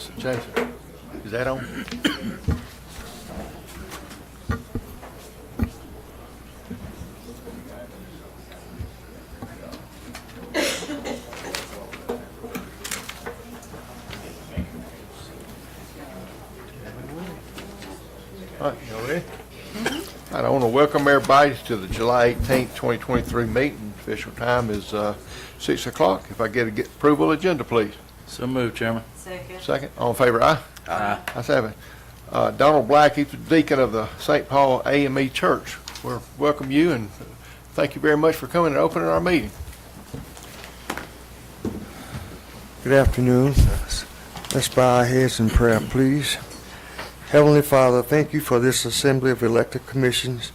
Jason, is that on? All right, y'all ready? All right, I want to welcome everybody to the July 18th, 2023 meeting. Official time is 6 o'clock. If I get approval agenda, please. So moved, Chairman. Second. All in favor, aye? Aye. Ayes have it. Donald Black, he's the deacon of the St. Paul AME Church. We welcome you and thank you very much for coming and opening our meeting. Good afternoon. Let's bow our heads in prayer, please. Heavenly Father, thank you for this assembly of elected commissioners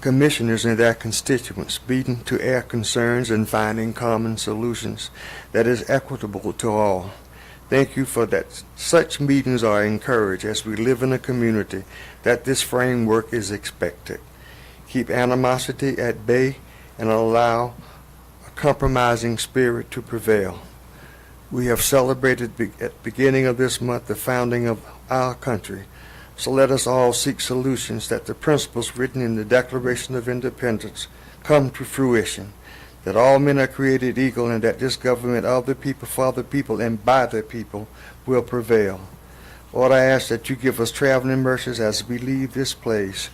and their constituents, meeting to air concerns and finding common solutions that is equitable to all. Thank you for that such meetings are encouraged as we live in a community that this framework is expected. Keep animosity at bay and allow a compromising spirit to prevail. We have celebrated at the beginning of this month the founding of our country. So let us all seek solutions that the principles written in the Declaration of Independence come to fruition, that all men are created equal and that this government of the people, for the people, and by the people will prevail. Lord, I ask that you give us traveling mercies as we leave this place.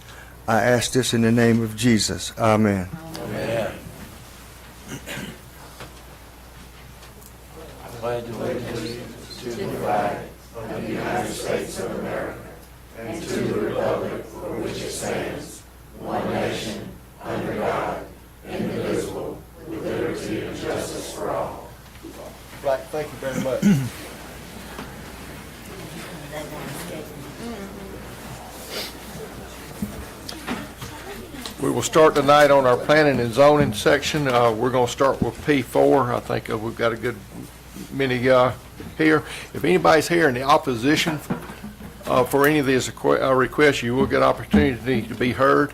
I ask this in the name of Jesus. Amen. Amen. I pledge allegiance to the flag of the United States of America and to the republic for which it stands, one nation, under God, indivisible, with liberty and justice for all. Black, thank you very much. We will start tonight on our planning and zoning section. We're going to start with P4. I think we've got a good many here. If anybody's here in the opposition for any of these requests, you will get opportunity to be heard.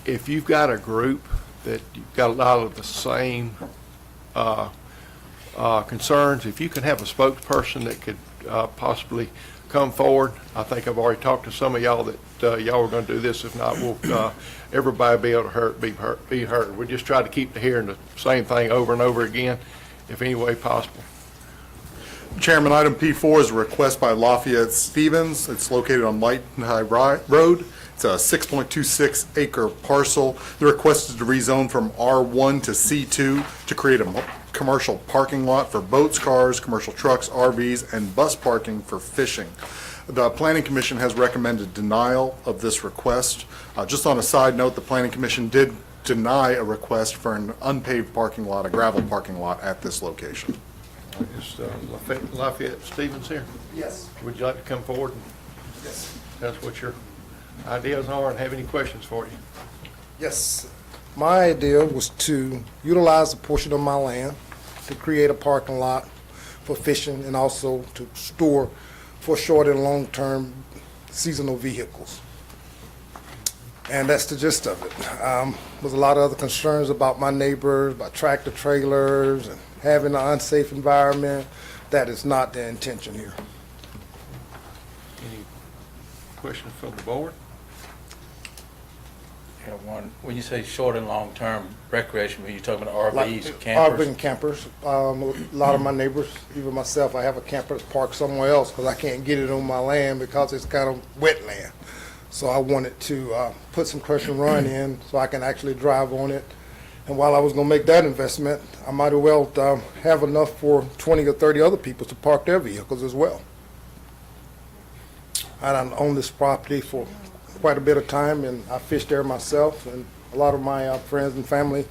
If you've got a group that you've got a lot of the same concerns, if you can have a spokesperson that could possibly come forward. I think I've already talked to some of y'all that y'all are going to do this. If not, we'll everybody be able to be heard. We just try to keep hearing the same thing over and over again, if any way possible. Chairman, item P4 is a request by Lafayette Stevens. It's located on Lighton High Road. It's a 6.26 acre parcel. The request is to rezone from R1 to C2 to create a commercial parking lot for boats, cars, commercial trucks, RVs, and bus parking for fishing. The Planning Commission has recommended denial of this request. Just on a side note, the Planning Commission did deny a request for an unpaved parking lot, a gravel parking lot at this location. Is Lafayette Stevens here? Yes. Would you like to come forward and Yes. tell us what your ideas are and have any questions for you? Yes. My idea was to utilize a portion of my land to create a parking lot for fishing and also to store for short and long-term seasonal vehicles. And that's the gist of it. There's a lot of other concerns about my neighbors, about tractor trailers and having an unsafe environment. That is not the intention here. Any questions from the board? Yeah, one. When you say short and long-term recreation, are you talking about Like RVs, campers? Urban campers. A lot of my neighbors, even myself, I have a camper that's parked somewhere else because I can't get it on my land because it's kind of wetland. So I wanted to put some cushion run in so I can actually drive on it. And while I was going to make that investment, I might as well have enough for 20 or 30 other people to park their vehicles as well. I done owned this property for quite a bit of time, and I fish there myself, and a lot of my friends and family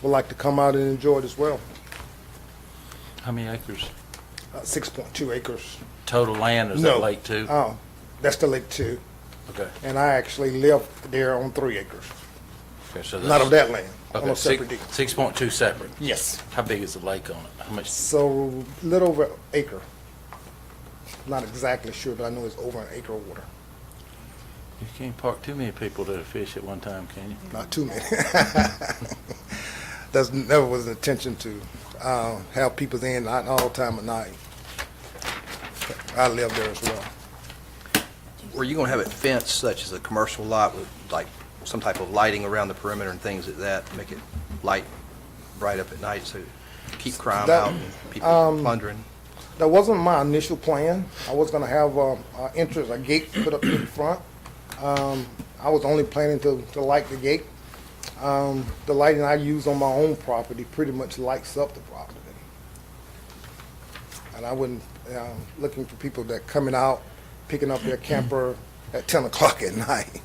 would like to come out and enjoy it as well. How many acres? 6.2 acres. Total land, is No. that lake too? Oh, that's the lake too. Okay. And I actually live there on 3 acres. Okay, so Not of that land, on Okay, a separate deed. 6.2 separate. Yes. How big is the lake on it? How much? So, a little over an acre. Not exactly sure, but I know it's over an acre of water. You can't park too many people to fish at one time, can you? Not too many. That's never was the intention to have people in, not all time of night. I live there as well. Were you going to have it fenced such as a commercial lot with like some type of lighting around the perimeter and things like that, make it light bright up at night so keep crime That- out and people plundering? That wasn't my initial plan. I was gonna have a gate put up in front. I was only planning to light the gate. The lighting I use on my own property pretty much lights up the property. And I wouldn't, looking for people that coming out, picking up their camper at 10 o'clock at night.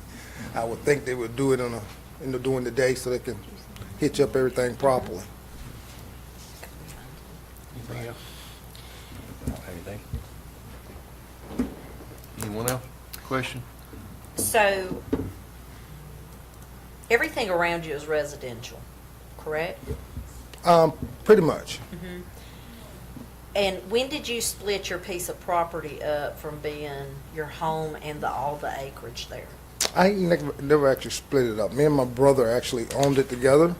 I would think they would do it during the day so they can hitch up everything properly. Anything else? Anything? Anyone else? Question? So, everything around you is residential, correct? Pretty much. And when did you split your piece of property up from being your home and all the acreage there? I never actually split it up. Me and my brother actually owned it together.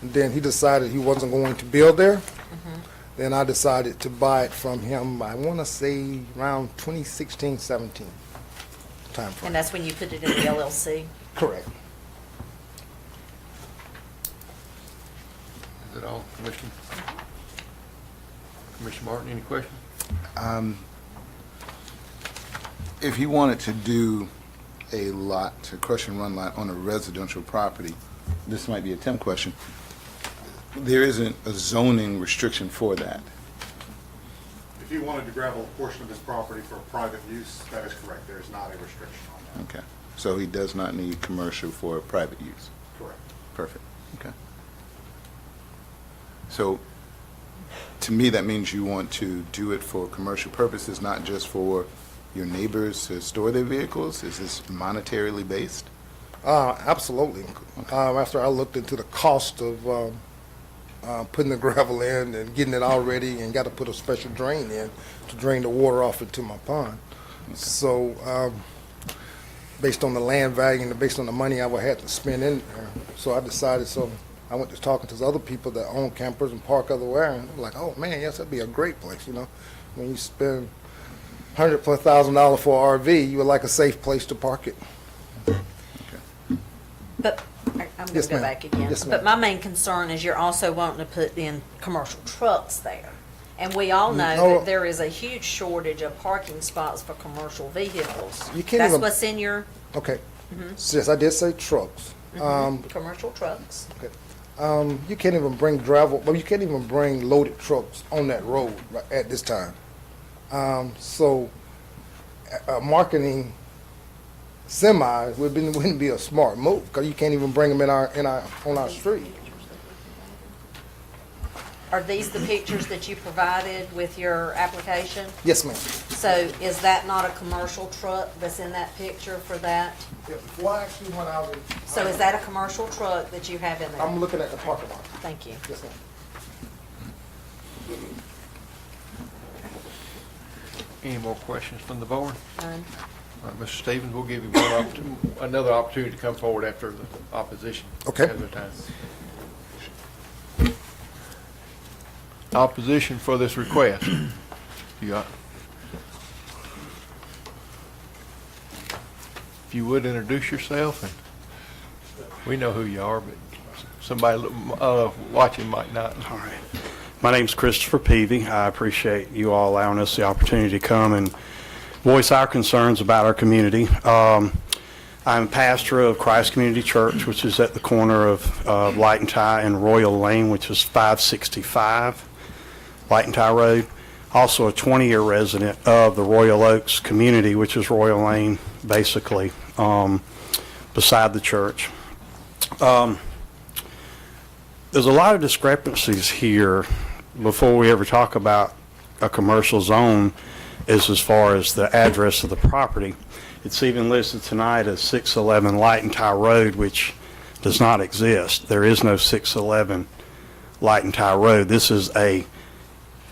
And then he decided he wasn't going to build there. Then I decided to buy it from him, I want to say around 2016, 17 time frame. And that's when you put it in the LLC? Correct. Is that all, Commissioner? Commissioner Martin, any questions? If he wanted to do a lot, to crush and run lot on a residential property, this might be a Tim question, there isn't a zoning restriction for that. If he wanted to gravel a portion of his property for private use, that is correct. There is not a restriction on that. Okay. So he does not need commercial for private use. Correct. Perfect. Okay. So, to me, that means you want to do it for commercial purposes, not just for your neighbors to store their vehicles? Is this monetarily based? Absolutely. After I looked into the cost of putting the gravel in and getting it all ready and got to put a special drain in to drain the water off into my pond. So based on the land value and based on the money I would have to spend in there, so I decided, so I went to talking to other people that own campers and park otherwhere, and they're like, oh man, yes, that'd be a great place, you know. When you spend $100,000+ for an RV, you would like a safe place to park it. But, I'm going Yes, to go ma'am. back again. Yes, ma'am. But my main concern is you're also wanting to put in commercial trucks there. And we all know No. that there is a huge shortage of parking spots for commercial vehicles. You can't That's even- what's in your Okay. Yes, I did say trucks. commercial trucks. You can't even bring gravel, well, you can't even bring loaded trucks on that road right at this time. So, marketing semis wouldn't be a smart move, because you can't even bring them on our street. Are these the pictures that you provided with your application? Yes, ma'am. So is that not a commercial truck that's in that picture for that? Well, I actually went out and. So is that a commercial truck that you have in there? I'm looking at the parking lot. Thank you. Yes, ma'am. Any more questions from the board? None. All right, Mr. Stevens, we'll give you another opportunity to come forward after the opposition. Okay. has their time. Opposition for this request. You got? If you would introduce yourself, and we know who you are, but somebody watching might not. All right. My name's Christopher Peavy. I appreciate you all allowing us the opportunity to come and voice our concerns about our community. I'm pastor of Christ Community Church, which is at the corner of Light and Tie and Royal Lane, which is 565 Light and Tie Road. Also a 20-year resident of the Royal Oaks community, which is Royal Lane, basically, beside the church. There's a lot of discrepancies here before we ever talk about a commercial zone as far as the address of the property. It's even listed tonight as 611 Light and Tie Road, which does not exist. There is no 611 Light and Tie Road. This is a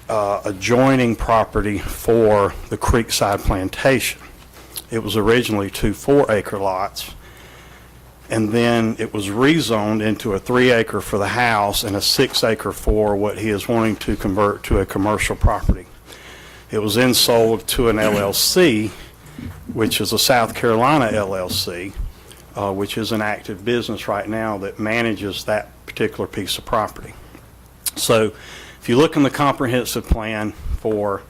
adjoining property for the Creekside Plantation. It was originally 2 4-acre lots, and then it was rezoned into a 3-acre for the house and a 6-acre for what he is wanting to convert to a commercial property. It was then sold to an LLC, which is a South Carolina LLC, which is an active business right now that manages that particular piece of property. So if you look in the comprehensive plan for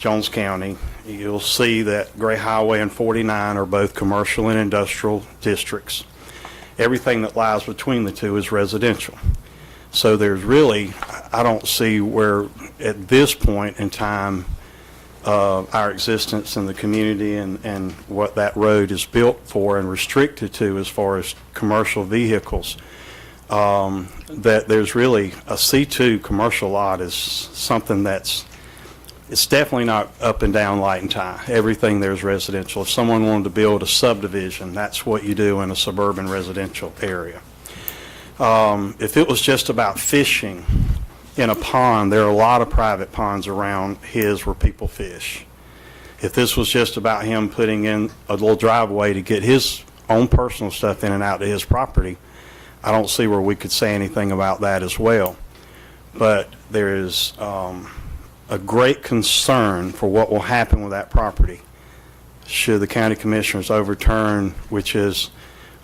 Jones County, you'll see that Gray Highway and 49 are both commercial and industrial districts. Everything that lies between the two is residential. So there's really, I don't see where at this point in time our existence in the community and what that road is built for and restricted to as far as commercial vehicles, that there's really a C2 commercial lot is something it's definitely not up and down light and tie. Everything there's residential. If someone wanted to build a subdivision, that's what you do in a suburban residential area. If it was just about fishing in a pond, there are a lot of private ponds around his where people fish. If this was just about him putting in a little driveway to get his own personal stuff in and out to his property, I don't see where we could say anything about that as well. But there is a great concern for what will happen with that property should the county commissioners overturn, which is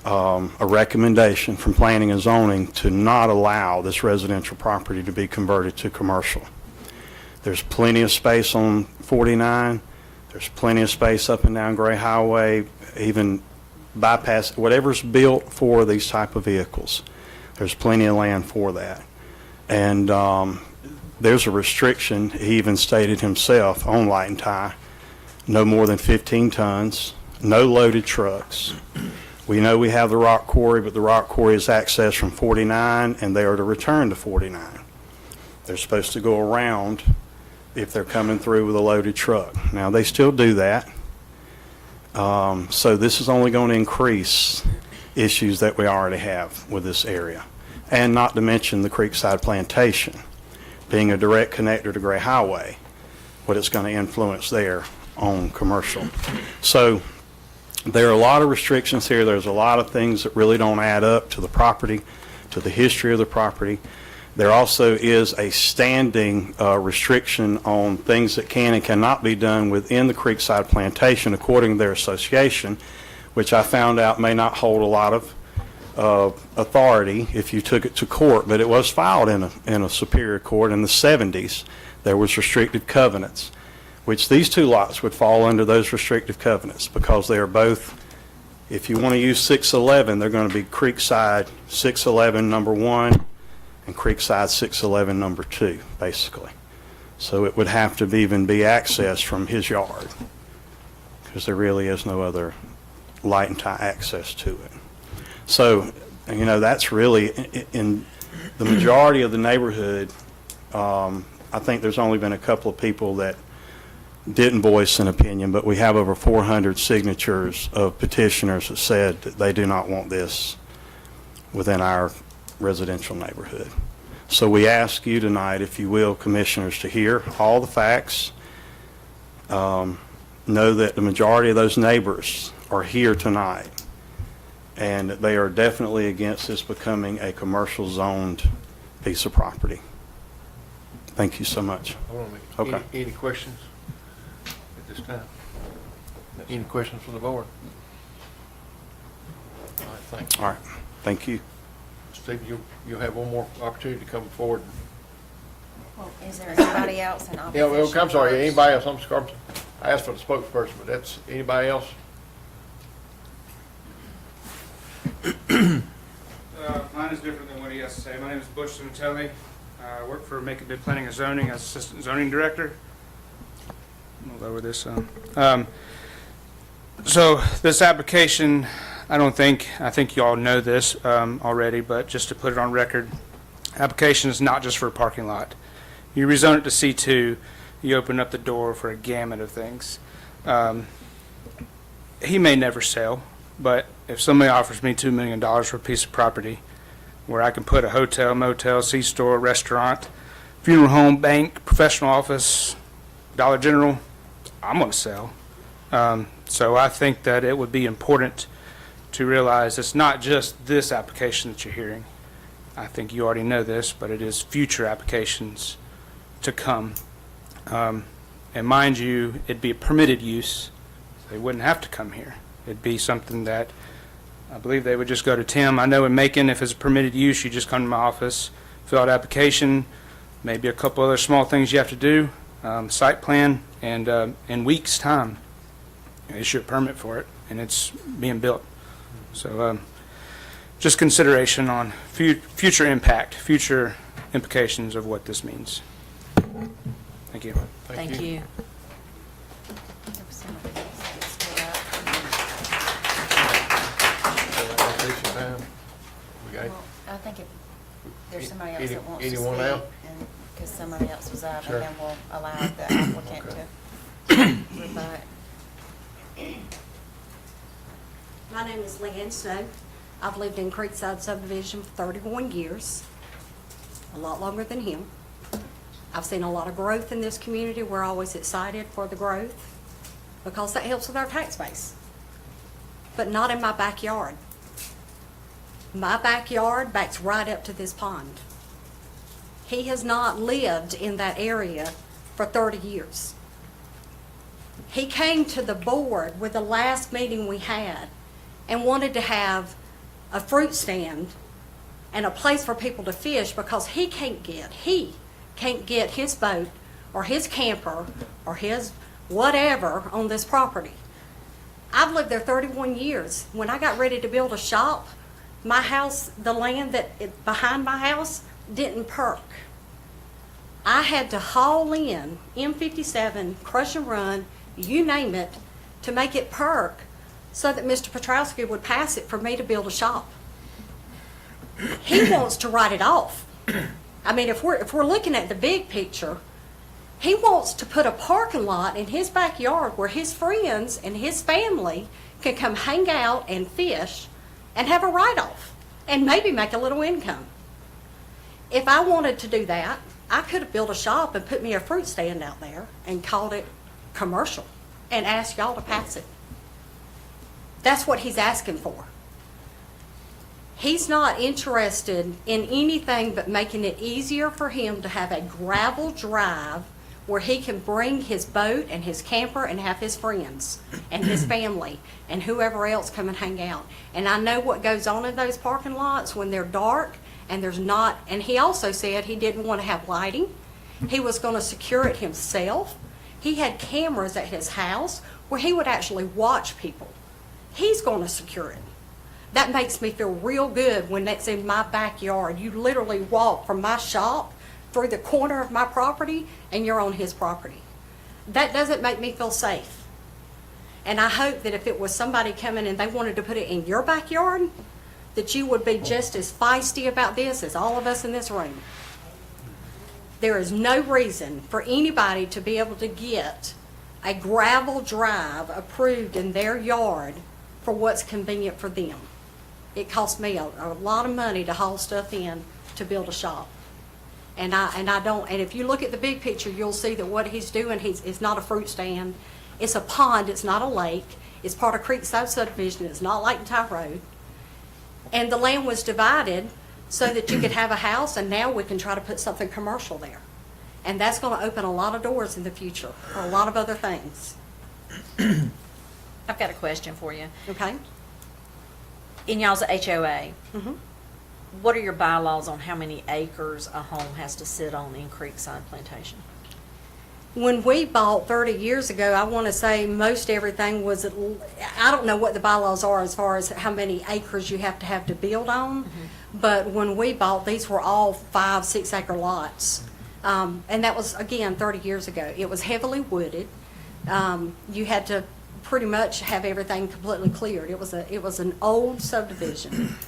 a recommendation from planning and zoning to not allow this residential property to be converted to commercial. There's plenty of space on 49. There's plenty of space up and down Gray Highway, even bypass whatever's built for these type of vehicles. There's plenty of land for that. And there's a restriction, he even stated himself, on light and tie, no more than 15 tons, no loaded trucks. We know we have the rock quarry, but the rock quarry is accessed from 49, and they are to return to 49. They're supposed to go around if they're coming through with a loaded truck. Now, they still do that. So this is only going to increase issues that we already have with this area. And not to mention the Creekside Plantation, being a direct connector to Gray Highway, what it's going to influence there on commercial. So there are a lot of restrictions here. There's a lot of things that really don't add up to the property, to the history of the property. There also is a standing restriction on things that can and cannot be done within the Creekside Plantation according to their association, which I found out may not hold a lot of authority if you took it to court, but it was filed in a superior court in the 70s. There was restrictive covenants, which these two lots would fall under those restrictive covenants because they are both, if you want to use 611, they're going to be Creekside 611 number 1 and Creekside 611 number 2, basically. So it would have to even be accessed from his yard because there really is no other light and tie access to it. So, you know, that's really, in the majority of the neighborhood, I think there's only been a couple of people that didn't voice an opinion, but we have over 400 signatures of petitioners that said that they do not want this within our residential neighborhood. So we ask you tonight, if you will, commissioners, to hear all the facts. Know that the majority of those neighbors are here tonight, and they are definitely against this becoming a commercial zoned piece of property. Thank you so much. Hold on a minute. Okay. Any questions at this time? Any questions from the board? All right, thank you. All right. Thank you. Steve, you'll have one more opportunity to come forward. Well, is there anybody else in Yeah, opposition? well, I'm sorry, first? anybody else? I'm sorry. I asked for the spokesperson, but that's, anybody else? Mine is different than what he has to say. My name is Bush Cimatelli. I work for Make It Good Planning and Zoning as Assistant Zoning Director. I'll lower this. So this application, I think you all know this already, but just to put it on record, application is not just for a parking lot. You rezone it to C2, you open up the door for a gamut of things. He may never sell, but if somebody offers me $2 million for a piece of property where I can put a hotel, motel, C-store, restaurant, funeral home, bank, professional office, Dollar General, I'm going to sell. So I think that it would be important to realize it's not just this application that you're hearing. I think you already know this, but it is future applications to come. And mind you, it'd be a permitted use. They wouldn't have to come here. It'd be something that I believe they would just go to Tim. I know in Macon, if it's a permitted use, you just come to my office, fill out application, maybe a couple other small things you have to do, site plan, and in weeks' time, issue a permit for it, and it's being built. So just consideration on future impact, future implications of what this means. Thank you. Thank you. Application time. We got it? Well, I think if there's somebody else Any- that wants to speak, anyone out? and, because somebody else was up, Sure. and then we'll allow the applicant to rebut. My name is Leanne Snow. I've lived in Creekside subdivision for 31 years, a lot longer than him. I've seen a lot of growth in this community. We're always excited for the growth because that helps with our tax base. But not in my backyard. My backyard backs right up to this pond. He has not lived in that area for 30 years. He came to the board with the last meeting we had and wanted to have a fruit stand and a place for people to fish because he can't get his boat or his camper or his whatever on this property. I've lived there 31 years. When I got ready to build a shop, my house, the land behind my house didn't perk. I had to haul in M57, crush and run, you name it, to make it perk so that Mr. Petrowski would pass it for me to build a shop. He wants to write it off. I mean, if we're looking at the big picture, he wants to put a parking lot in his backyard where his friends and his family can come hang out and fish and have a write-off and maybe make a little income. If I wanted to do that, I could have built a shop and put me a fruit stand out there and called it commercial and asked y'all to pass it. That's what he's asking for. He's not interested in anything but making it easier for him to have a gravel drive where he can bring his boat and his camper and have his friends and his family and whoever else come and hang out. And I know what goes on in those parking lots when they're dark and there's not, and he also said he didn't want to have lighting. He was going to secure it himself. He had cameras at his house where he would actually watch people. He's going to secure it. That makes me feel real good when that's in my backyard. You literally walk from my shop through the corner of my property and you're on his property. That doesn't make me feel safe. And I hope that if it was somebody coming and they wanted to put it in your backyard, that you would be just as feisty about this as all of us in this room. There is no reason for anybody to be able to get a gravel drive approved in their yard for what's convenient for them. It costs me a lot of money to haul stuff in to build a shop. And if you look at the big picture, you'll see that what he's doing, it's not a fruit stand. It's a pond, it's not a lake. It's part of Creekside subdivision, it's not Lake and Tie Road. And the land was divided so that you could have a house, and now we can try to put something commercial there. And that's gonna open a lot of doors in the future for a lot of other things, I've got a question for you. okay? In y'all's HOA, Mhm. what are your bylaws on how many acres a home has to sit on in Creekside Plantation? When we bought 30 years ago, I want to say most everything was, I don't know what the bylaws are as far as how many acres you have to build on, but when we bought, these were all 5-6 acre lots. And that was, again, 30 years ago. It was heavily wooded. You had to pretty much have everything completely cleared. It was an old subdivision.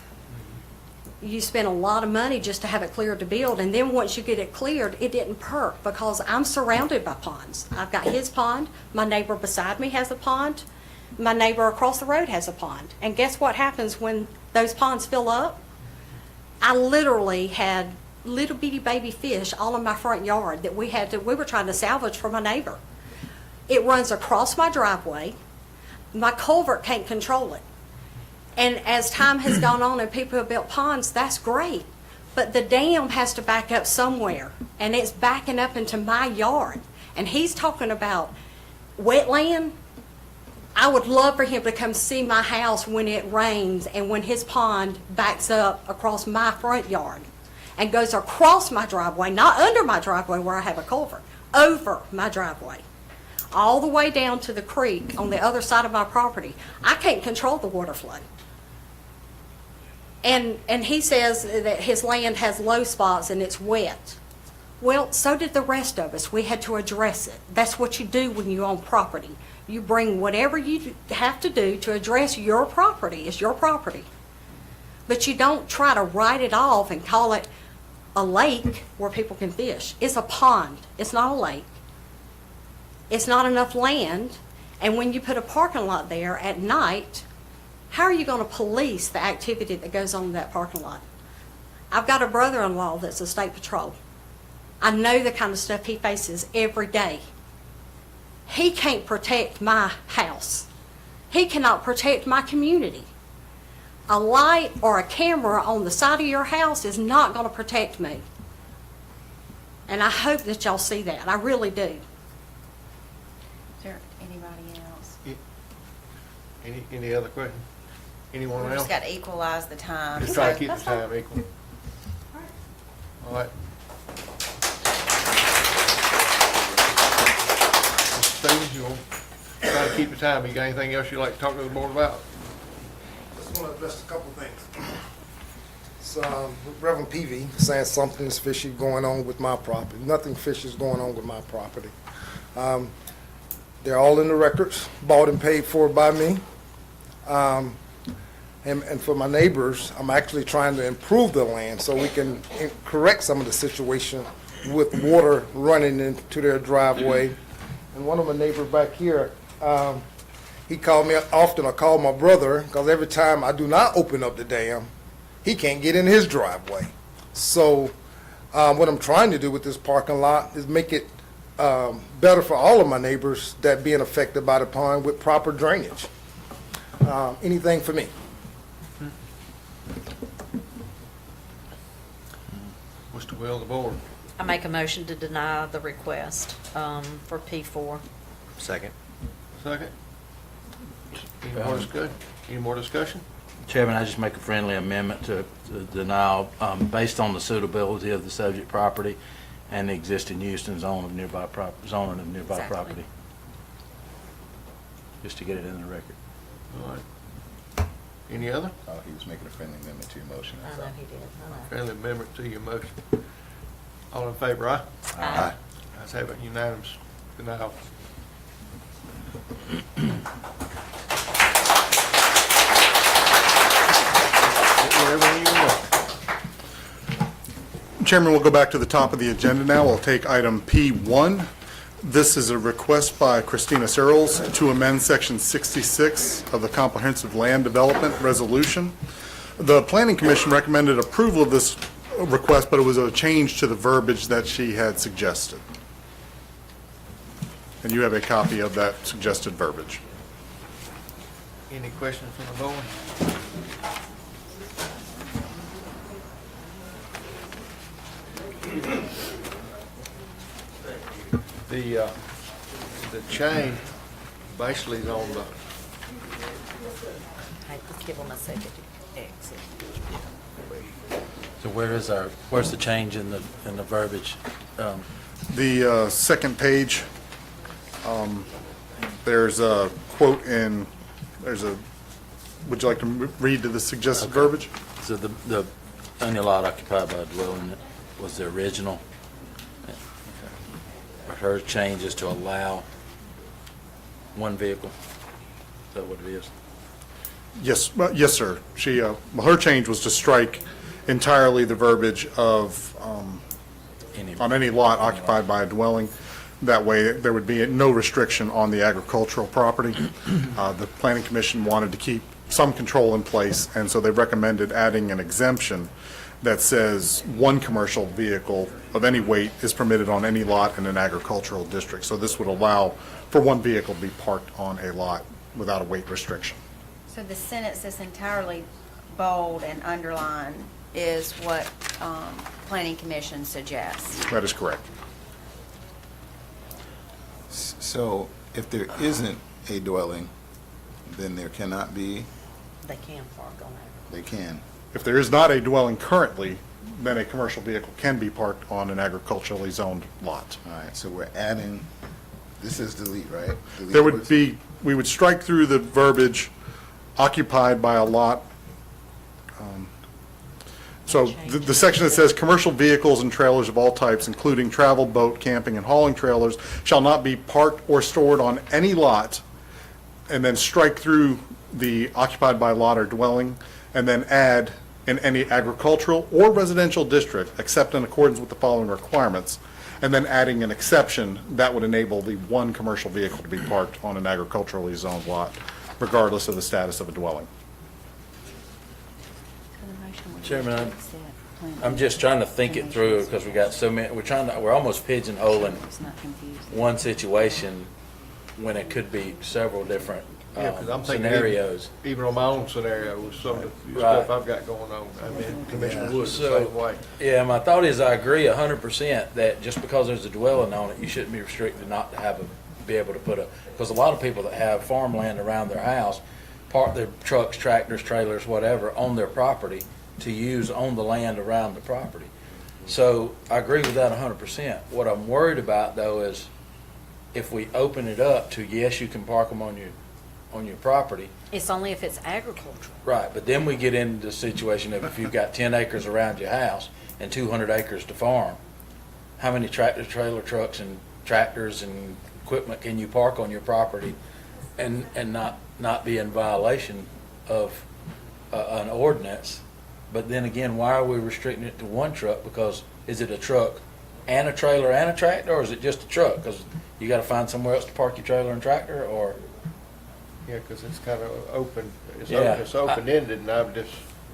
You spent a lot of money just to have it cleared to build, and then once you get it cleared, it didn't perk because I'm surrounded by ponds. I've got his pond, my neighbor beside me has a pond, my neighbor across the road has a pond. And guess what happens when those ponds fill up? I literally had little bitty baby fish all in my front yard that we were trying to salvage for my neighbor. It runs across my driveway. My culvert can't control it. And as time has gone on and people have built ponds, that's great. But the dam has to back up somewhere, and it's backing up into my yard. and he's talking about wetland. I would love for him to come see my house when it rains and when his pond backs up across my front yard and goes across my driveway, not under my driveway where I have a culvert, over my driveway, all the way down to the creek on the other side of my property. I can't control the water flow. And he says that his land has low spots and it's wet. Well, so did the rest of us. We had to address it. That's what you do when you own property. You bring whatever you have to do to address your property. It's your property. But you don't try to write it off and call it a lake where people can fish. It's a pond. It's not a lake. It's not enough land. And when you put a parking lot there at night, how are you going to police the activity that goes on in that parking lot? I've got a brother-in-law that's a state patrol. I know the kind of stuff he faces every day. He can't protect my house. He cannot protect my community. A light or a camera on the side of your house is not going to protect me. And I hope that y'all see that. I really do. Is there anybody else? Any other questions? Anyone We else? just got to equalize the time. Just try to so- keep the time equal. All right. Mr. Stevens, you want to try to keep the time? You got anything else you'd like to talk to the board about? Just want to address a couple things. So Reverend Peavy saying something's fishy going on with my property. Nothing fishy is going on with my property. They're all in the records, bought and paid for by me. And for my neighbors, I'm actually trying to improve the land so we can correct some of the situation with water running into their driveway. And one of my neighbors back here, he called me often. I call my brother because every time I do not open up the dam, he can't get in his driveway. So what I'm trying to do with this parking lot is make it better for all of my neighbors that being affected by the pond with proper drainage. Anything for me? What's the will of the board? I make a motion to deny the request for P4. Second. Second? Any more discussion? Chairman, I just make a friendly amendment to denial based on the suitability of the subject property and the existing use and zoning of nearby Exactly. property. Just to get it in the record. All right. Any other? Oh, he was making a friendly amendment to your motion. I know he did. I know. Friendly amendment to your motion. All in favor, aye? Aye. Ayes have it, unanimous. Denial. Wherever you want. Chairman, we'll go back to the top of the agenda now. We'll take item P1. This is a request by Christina Searles to amend Section 66 of the Comprehensive Land Development Resolution. The Planning Commission recommended approval of this request, but it was a change to the verbiage that she had suggested. And you have a copy of that suggested verbiage. Any questions from the board? The change basically is on the, Hey, just give him a second to exit. So where's the change in the verbiage? The second page, there's a quote in, would you like to read to the suggested verbiage? So the only lot occupied by a dwelling was the original. But her change is to allow one vehicle. Is that what it is? Yes, yes, sir. She, her change was to strike entirely the verbiage of, on any lot occupied by a dwelling. That way, there would be no restriction on the agricultural property. The Planning Commission wanted to keep some control in place, and so they recommended adding an exemption that says one commercial vehicle of any weight is permitted on any lot in an agricultural district. So this would allow for one vehicle to be parked on a lot without a weight restriction. So the sentence that's entirely bold and underlined is what Planning Commission suggests. That is correct. So if there isn't a dwelling, then there cannot be, They can park on it. they can. If there is not a dwelling currently, then a commercial vehicle can be parked on an agriculturally zoned lot. All right, so we're adding, this is delete, right? Delete There would was- be, we would strike through the verbiage occupied by a lot. So the section that says, "Commercial vehicles and trailers of all types, including travel, boat, camping, and hauling trailers, shall not be parked or stored on any lot," and then strike through the occupied by lot or dwelling, and then add, "in any agricultural or residential district, except in accordance with the following requirements," and then adding an exception that would enable the one commercial vehicle to be parked on an agriculturally zoned lot, regardless of the status of a dwelling. Chairman, I'm just trying to think it through because we got so many, we're almost pigeonholing one situation when it could be several different Yeah, 'cause I'm thinking scenarios. Even on my own scenario with some of the Right. stuff I've got going on, I mean, Commissioner Wood's the So- same way. Yeah, my thought is I agree 100% that just because there's a dwelling on it, you shouldn't be restricted not to have be able to put because a lot of people that have farmland around their house park their trucks, tractors, trailers, whatever, on their property to use on the land around the property. So I agree with that 100%. What I'm worried about though is if we open it up to, yes, you can park them on your property, It's only if it's agricultural. right, but then we get into the situation of if you've got 10 acres around your house and 200 acres to farm, how many tractors, trailer trucks, and tractors and equipment can you park on your property and not be in violation of an ordinance? But then again, why are we restricting it to one truck? Because is it a truck and a trailer and a tractor, or is it just a truck? Because you got to find somewhere else to park your trailer and tractor, or? Yeah, because it's kind of open, Yeah. it's open-ended, and I'm just,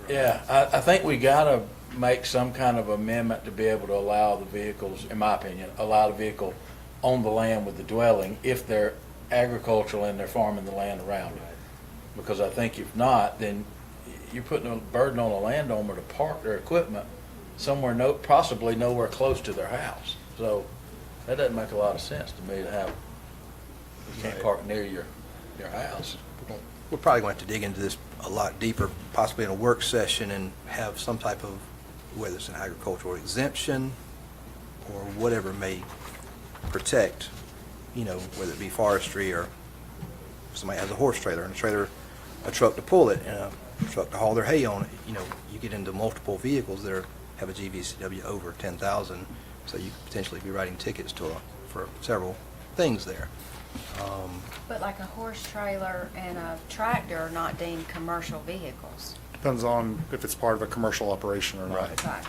Yeah, I think we gotta make some kind of amendment to be able to allow the vehicles, in my opinion, allow the vehicle on the land with the dwelling if they're agricultural and they're farming the land around it. Because I think if not, then you're putting a burden on a landowner to park their equipment somewhere, possibly nowhere close to their house. So that doesn't make a lot of sense to me to have, you can't park near your house. We're probably going to have to dig into this a lot deeper, possibly in a work session, and have some type of, whether it's an agricultural exemption or whatever may protect, whether it be forestry or somebody has a horse trailer and a truck to pull it and a truck to haul their hay on it. You get into multiple vehicles that have a GVCW over 10,000, so you could potentially be writing tickets for several things there. But like a horse trailer and a tractor are not deemed commercial vehicles. Depends on if it's part of a commercial operation or not. Right.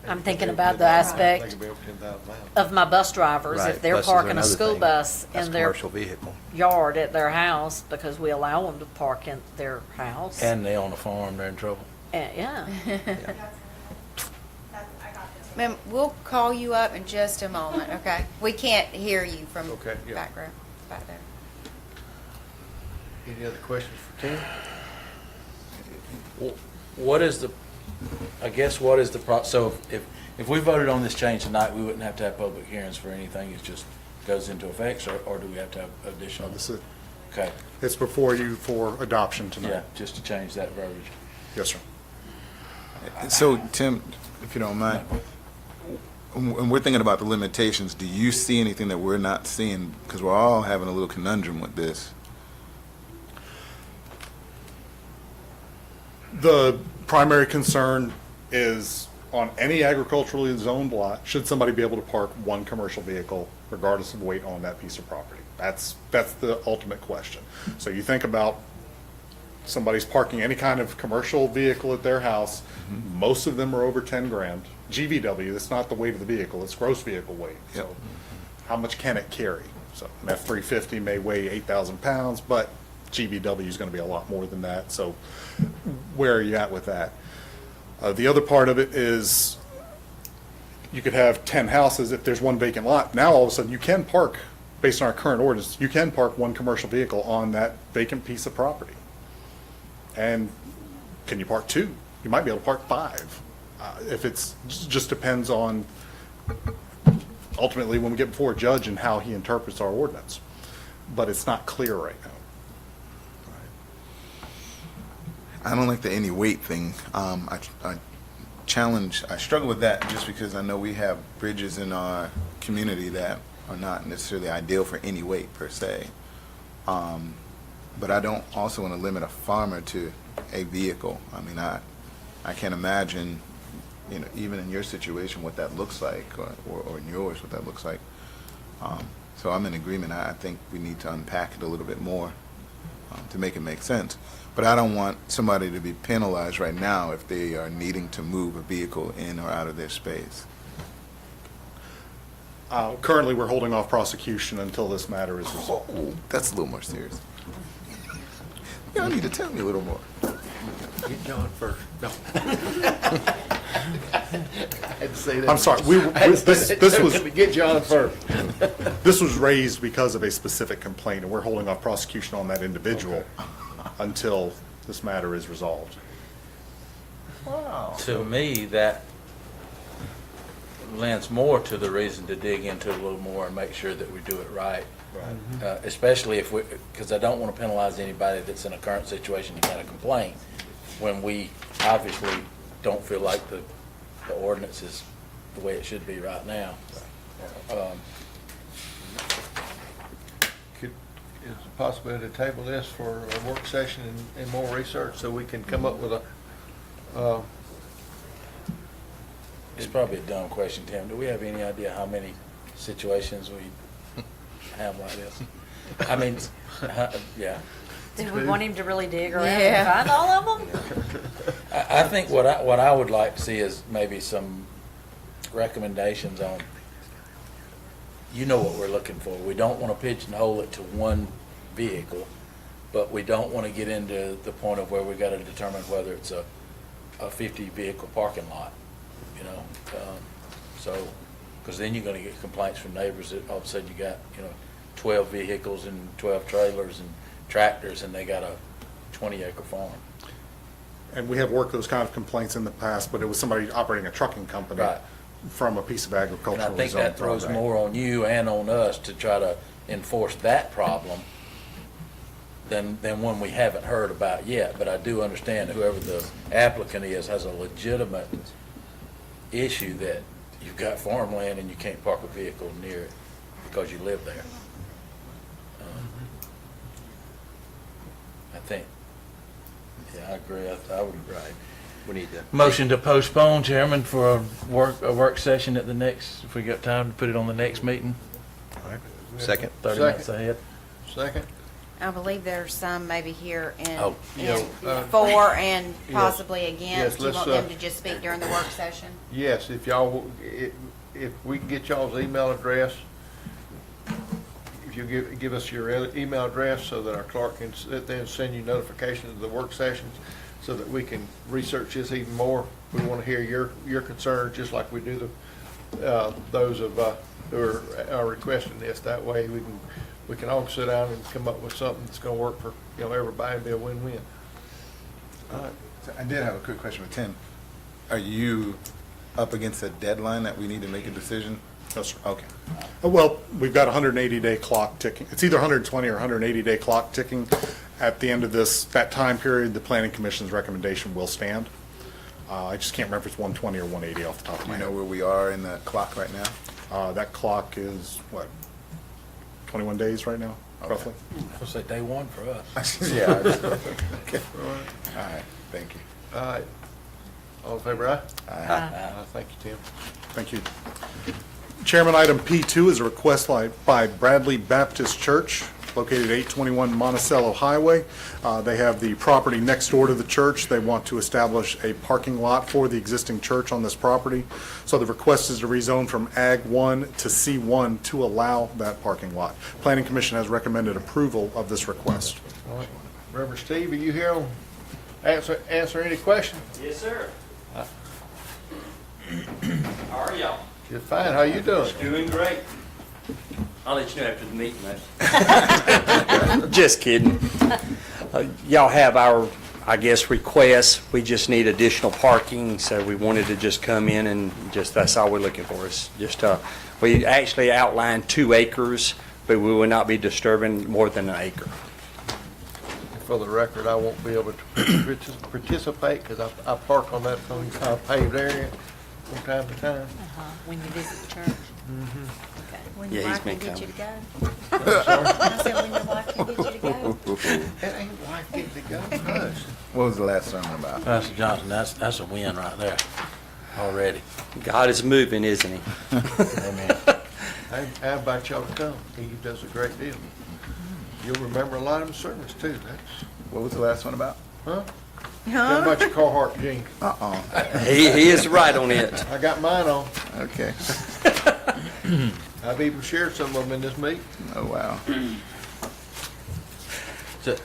I'm thinking about the aspect think it'd be over 10,000 miles. of my bus drivers. Right, If they're buses are parking a another school thing. bus That's in a their commercial vehicle. yard at their house, because we allow them to park in their house. And they on a farm, they're in trouble. Yeah. Ma'am, we'll call you up in just a moment, okay? We can't hear you from Okay, yeah. background, back there. Any other questions for Tim? What is the, so if we voted on this change tonight, we wouldn't have to have public hearings for anything, it just goes into effect, or do we have to have additional? Okay, It's before you for adoption tonight. yeah, just to change that verbiage. Yes, sir. So, Tim, if you don't mind, when we're thinking about the limitations, do you see anything that we're not seeing? Because we're all having a little conundrum with this. The primary concern is on any agriculturally zoned lot, should somebody be able to park one commercial vehicle regardless of weight on that piece of property? That's the ultimate question. So you think about somebody's parking any kind of commercial vehicle at their house, most of them are over 10 grand. GVW, that's not the weight of the vehicle, it's gross vehicle weight. So Yep. how much can it carry? So an F-350 may weigh 8,000 pounds, but GVW is going to be a lot more than that. So where are you at with that? The other part of it is you could have 10 houses if there's one vacant lot. Now, all of a sudden, you can park, based on our current ordinance, you can park one commercial vehicle on that vacant piece of property. And can you park two? You might be able to park five. If it's, just depends on, ultimately, when we get before a judge and how he interprets our ordinance. but it's not clear right now. I don't like the any weight thing. I struggle with that just because I know we have bridges in our community that are not necessarily ideal for any weight per se. But I don't also want to limit a farmer to a vehicle. I mean, I can't imagine, you know, even in your situation, what that looks like, or in yours, what that looks like. So I'm in agreement. I think we need to unpack it a little bit more to make it make sense. But I don't want somebody to be penalized right now if they are needing to move a vehicle in or out of their space. Currently, we're holding off prosecution until this matter is resolved. Oh, that's a little more serious. Y'all need to tell me a little more. Get John first. No. I had to say that. I'm sorry, this was, Get John first. this was raised because of a specific complaint, and we're holding off prosecution on that individual until this matter is resolved. Wow. To me, that lends more to the reason to dig into it a little more and make sure that we do it right. Especially if because I don't want to penalize anybody that's in a current situation and got a complaint when we obviously don't feel like the ordinance is the way it should be right now. Is it possible to table this for a work session and more research so we can come up with a, It's probably a dumb question, Tim. Do we have any idea how many situations we have like this? I mean, yeah. Do we want him to really dig around and Yeah. find all of them? I think what I would like to see is maybe some recommendations on, you know what we're looking for. We don't want to pigeonhole it to one vehicle, but we don't want to get into the point of where we got to determine whether it's a 50 vehicle parking lot, you know? So, because then you're going to get complaints from neighbors that all of a sudden you got, 12 vehicles and 12 trailers and tractors, and they got a 20-acre farm. And we have worked those kind of complaints in the past, but it was somebody operating a trucking company Right. from a piece of And I agricultural think zone that throws drawback. more on you and on us to try to enforce that problem than one we haven't heard about yet. But I do understand whoever the applicant is has a legitimate issue that you've got farmland and you can't park a vehicle near it because you live there. I think, yeah, I agree. I would, right. We need to. Motion to postpone, Chairman, for a work session at the next, if we got time to put it on the next meeting, Second. 30 minutes ahead. second? I believe there's some maybe here in, Oh. Yeah, for and possibly against. Do you let's, want them to just speak during the work session? Yes, if y'all, if we can get y'all's email address, if you give us your email address so that our clerk can then send you notifications of the work sessions so that we can research this even more. We want to hear your concerns, just like we do those of who are requesting this. That way we can all sit down and come up with something that's going to work for everybody and be a win-win. So I did have a quick question for Tim. Are you up against a deadline that we need to make a decision? No, sir. Okay. Well, we've got a 180-day clock ticking. It's either 120 or 180-day clock ticking. At the end of that time period, the Planning Commission's recommendation will stand. I just can't remember if it's 120 or 180 off the top of Do my you know head. where we are in the clock right now? That clock is, 21 days right now, roughly? I'll say day one for us. Yeah. Okay. All right, thank you. All right. All in favor, aye? Uh, Thank you, Tim. Thank you. Chairman, item P2 is a request by Bradley Baptist Church, located at 821 Monticello Highway. They have the property next door to the church. They want to establish a parking lot for the existing church on this property. So the request is to rezone from Ag 1 to C1 to allow that parking lot. Planning Commission has recommended approval of this request. All right. Reverend Steve, are you here on answer any questions? Yes, sir. How are y'all? You're fine. How you doing? Doing great. I'll let you know after the meeting, man. Just kidding. Y'all have our, I guess, requests. We just need additional parking, so we wanted to just come in and just, that's all we're looking for is just, we actually outlined 2 acres but we will not be disturbing more than an acre. For the record, I won't be able to participate because I park on that paved area from time to time. When you visit the church. Okay. When Yeah, your he's wife been can get you to coming. go. I said, when your wife can get you to go. That ain't wife getting to go. Hush. What was the last sermon about? Pastor Johnson, that's a win right there, already. God is moving, isn't he? Amen. I invite y'all to come. He does a great deal. You'll remember a lot of his sermons too. That's, What was the last one about? huh? How about your Carhartt jeans? He is right on it. I got mine on. Okay. I've even shared some of them in this meeting. Oh, wow. So,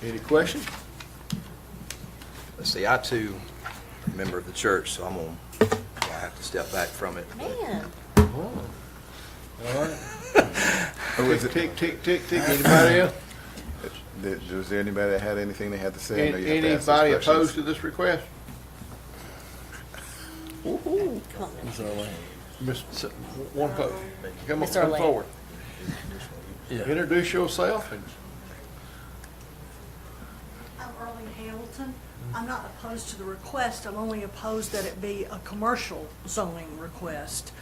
Any questions? Let's see, I too am a member of the church, so I have to step back from it. Man, Oh. All right. Who was Tick, it? tick, tick, tick. Anybody else? Was there anybody that had anything they had to say? I know you have to ask these Anybody questions. opposed to this request? Miss, one vote. Come Miss come Early. forward. yeah. Introduce yourself and I'm Earlene Hamilton. I'm not opposed to the request, I'm only opposed that it be a commercial zoning request.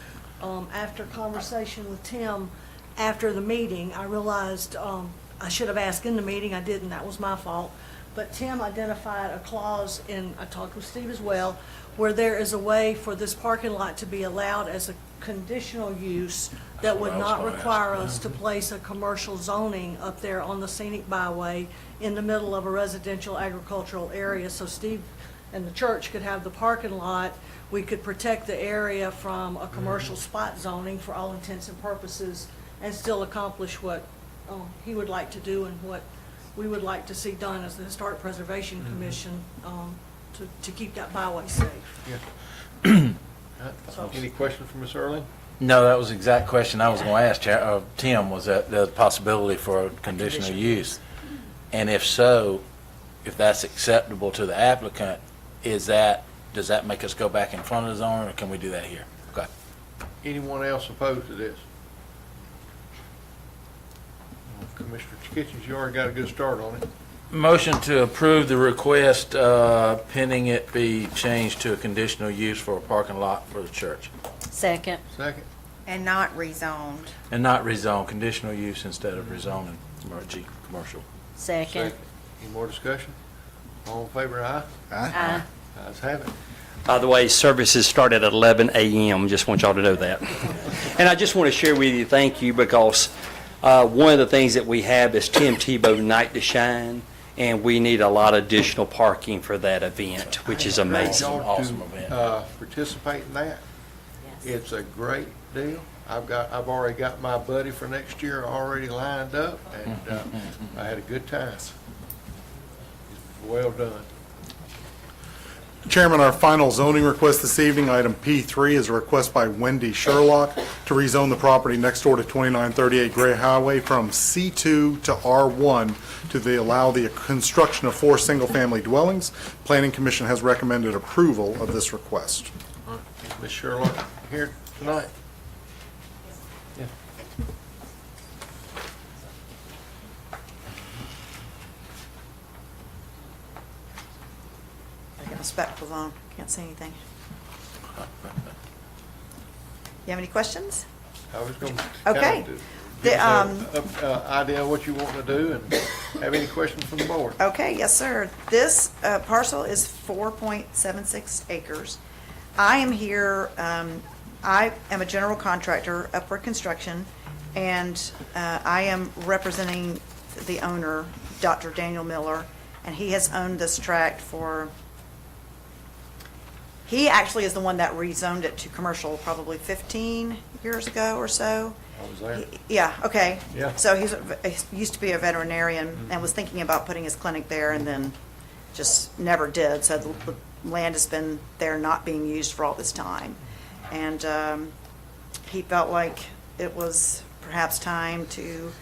After conversation with Tim after the meeting, I realized I should have asked in the meeting, I didn't, that was my fault. But Tim identified a clause in, I talked with Steve as well, where there is a way for this parking lot to be allowed as a conditional use that would what I was not gonna ask. require us to place a commercial zoning up there on the scenic byway in the middle of a residential agricultural area. So Steve and the church could have the parking lot. We could protect the area from a commercial spot zoning for all intents and purposes and still accomplish what he would like to do and what we would like to see done as the Historic Preservation Commission to keep that byway safe. any questions from Ms. Early? No, that was the exact question I was going to ask Tim, was that the possibility for a conditional use? And if so, if that's acceptable to the applicant, does that make us go back in front of the zoner, or can we do that here? Okay. Anyone else opposed to this? Commissioner Kitchens, you already got a good start on it. Motion to approve the request pending it be changed to a conditional use for a parking lot for the church. second. Second. And not rezoned. And not rezone, conditional use instead of rezoning, G commercial. Second. Any more discussion? All in favor, aye? Aye. Ayes have it. By the way, services start at 11 a.m., just want y'all to know that. And I just want to share with you, thank you, because one of the things that we have is Tim Tebow Night to Shine, and we need a lot of additional parking for that event, which is amazing. Y'all Awesome to, event. Participate in that. Yes. It's a great deal. I've already got my buddy for next year already lined up, and I had a good time. Well done. Chairman, our final zoning request this evening, item P3, is a request by Wendy Sherlock to rezone the property next door to 2938 Gray Highway from C2 to R1 to allow the construction of 4 single-family dwellings. Planning Commission has recommended approval of this request. Is Ms. Sherlock here tonight? Yeah. I got my spectacles on, can't see anything. You have any questions? I was going to Okay. give The, us an idea of what you want to do, and have any questions from the board? Okay, yes, sir. This parcel is 4.76 acres. I am here, I am a general contractor, Upward Construction, and I am representing the owner, Dr. Daniel Miller, and he has owned this tract for, he actually is the one that rezoned it to commercial probably 15 years ago or so. I was there. Yeah, okay. Yeah. So he used to be a veterinarian and was thinking about putting his clinic there and then just never did. So the land has been there not being used for all this time. And he felt like it was perhaps time to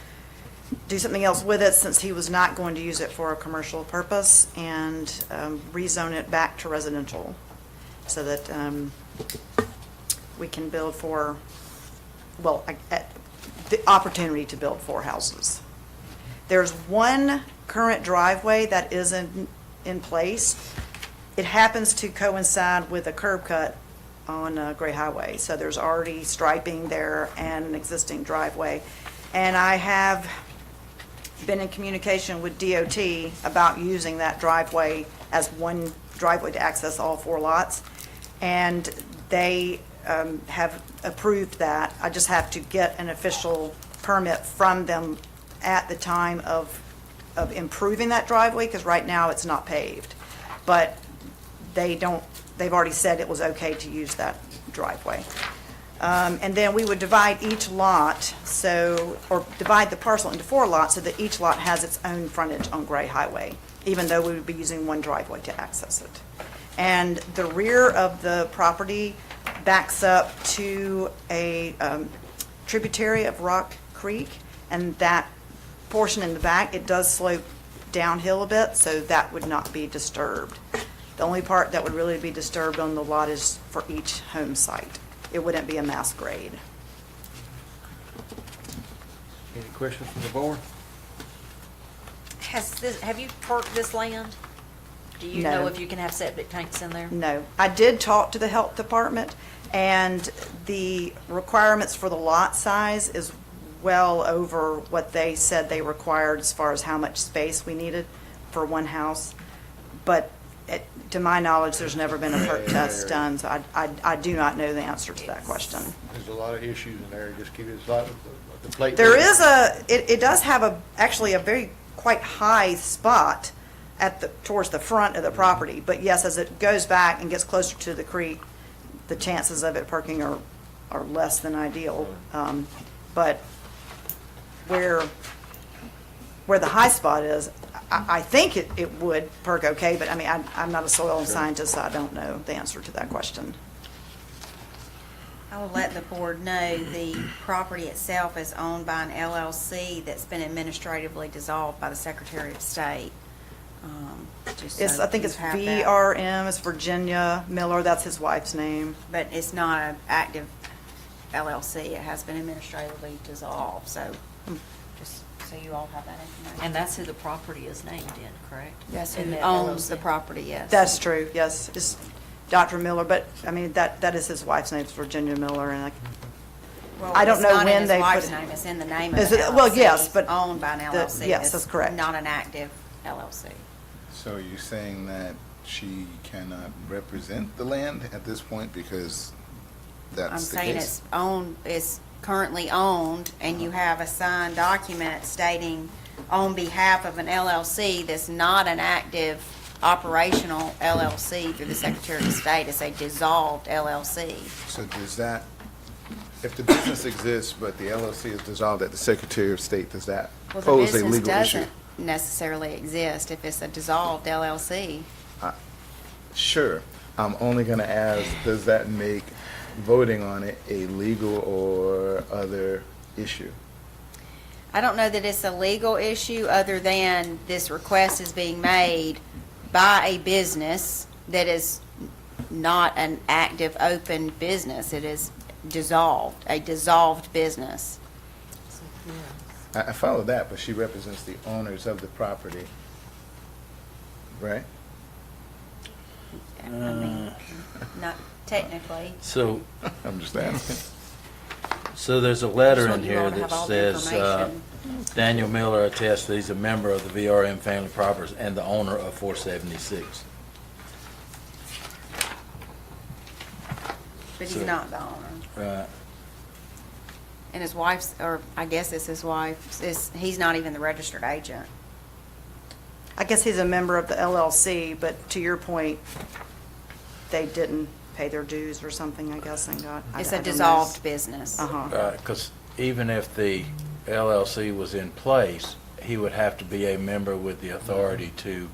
do something else with it since he was not going to use it for a commercial purpose and rezone it back to residential so that we can build for the opportunity to build 4 houses. There's one current driveway that is in place. It happens to coincide with a curb cut on Gray Highway, so there's already striping there and an existing driveway. And I have been in communication with DOT about using that driveway as one driveway to access all 4 lots, and they have approved that. I just have to get an official permit from them at the time of improving that driveway, because right now it's not paved. But they've already said it was okay to use that driveway. And then we would divide each lot, or divide the parcel into 4 lots so that each lot has its own frontage on Gray Highway, even though we would be using one driveway to access it. And the rear of the property backs up to a tributary of Rock Creek, and that portion in the back, it does slope downhill a bit, so that would not be disturbed. The only part that would really be disturbed on the lot is for each home site. It wouldn't be a mass grade. Any questions from the board? Have you perked this land? Do you No. know if you can have septic tanks in there? No. I did talk to the health department, and the requirements for the lot size is well over what they said they required as far as how much space we needed for one house. But to my knowledge, there's never been a perk test done, so I do not know the answer to that question. There's a lot of issues in there, just keep it like the plate. There is it does have actually a very quite high spot towards the front of the property. But yes, as it goes back and gets closer to the creek, the chances of it perking are less than ideal. But where the high spot is, I think it would perk okay, but I mean, I'm not a soil scientist, so I don't know the answer to that question. I will let the board know the property itself is owned by an LLC that's been administratively dissolved by the Secretary of State. I think it's VRM, it's Virginia Miller, that's his wife's name. But it's not an active LLC. It has been administratively dissolved, so just so you all have that information. And that's who the property is named in, correct? Yes, In who the owns LLC. the property, yes. That's true, yes, it's Dr. Miller, but I mean, that is his wife's name, it's Virginia Miller, and Well, I don't know when It's they not in put his it- wife's name, it's in the name of Is the it- LLC. well, yes, but It's owned by an LLC. yes, It's that's correct. Not an active LLC. So you're saying that she cannot represent the land at this point because I'm that's the saying case? it's currently owned, and you have a signed document stating on behalf of an LLC that's not an active operational LLC through the Secretary of State. It's a dissolved LLC. So does that, if the business exists but the LLC is dissolved at the Secretary of State, does that Well, the pose a business legal issue? doesn't necessarily exist if it's a dissolved LLC. Sure. I'm only going to ask, does that make voting on it a legal or other issue? I don't know that it's a legal issue, other than this request is being made by a business that is not an active, open business. It is dissolved, a dissolved business. I follow that, but she represents the owners of the property, right? I mean, not technically. So, I'm just asking. so there's a letter Just in want you here all to that have all the says, information. Daniel Miller attests that he's a member of the VRM Family Properties and the owner of 476. But he's So- not the owner. Right. And his wife's, or I guess it's his wife, he's not even the registered agent. I guess he's a member of the LLC, but to your point, they didn't pay their dues or something, I guess, and got. I It's don't a know. dissolved business. Uh-huh. Because even if the LLC was in place, he would have to be a member with the authority to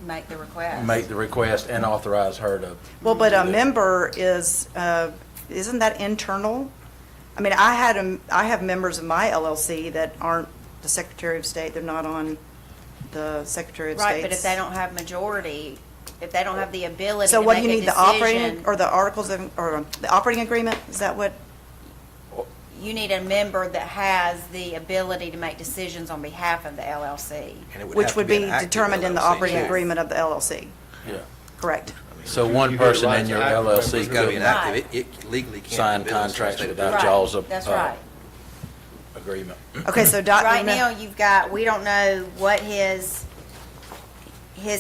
Make the request. make the request and authorize her to. Well, but a do it. member is, isn't that internal? I mean, I have members of my LLC that aren't the Secretary of State, they're not on the Secretary of State's. Right, but if they don't have majority, if they don't have the ability So to what do make you a need, the operating, decision, or the articles of, or the operating agreement, is that what? You need a member that has the ability to make decisions on behalf of the LLC. And it would have Which to would be be an active determined in the LLC. operating Yes. agreement of the LLC. Yeah. Correct. So one You got person in rights your to act, LLC It's got to be an could active, it legally can't. sign do business contracts unless they without do. y'all's That's right. agreement. Okay, so Dr. Right now, you've got, we don't know what his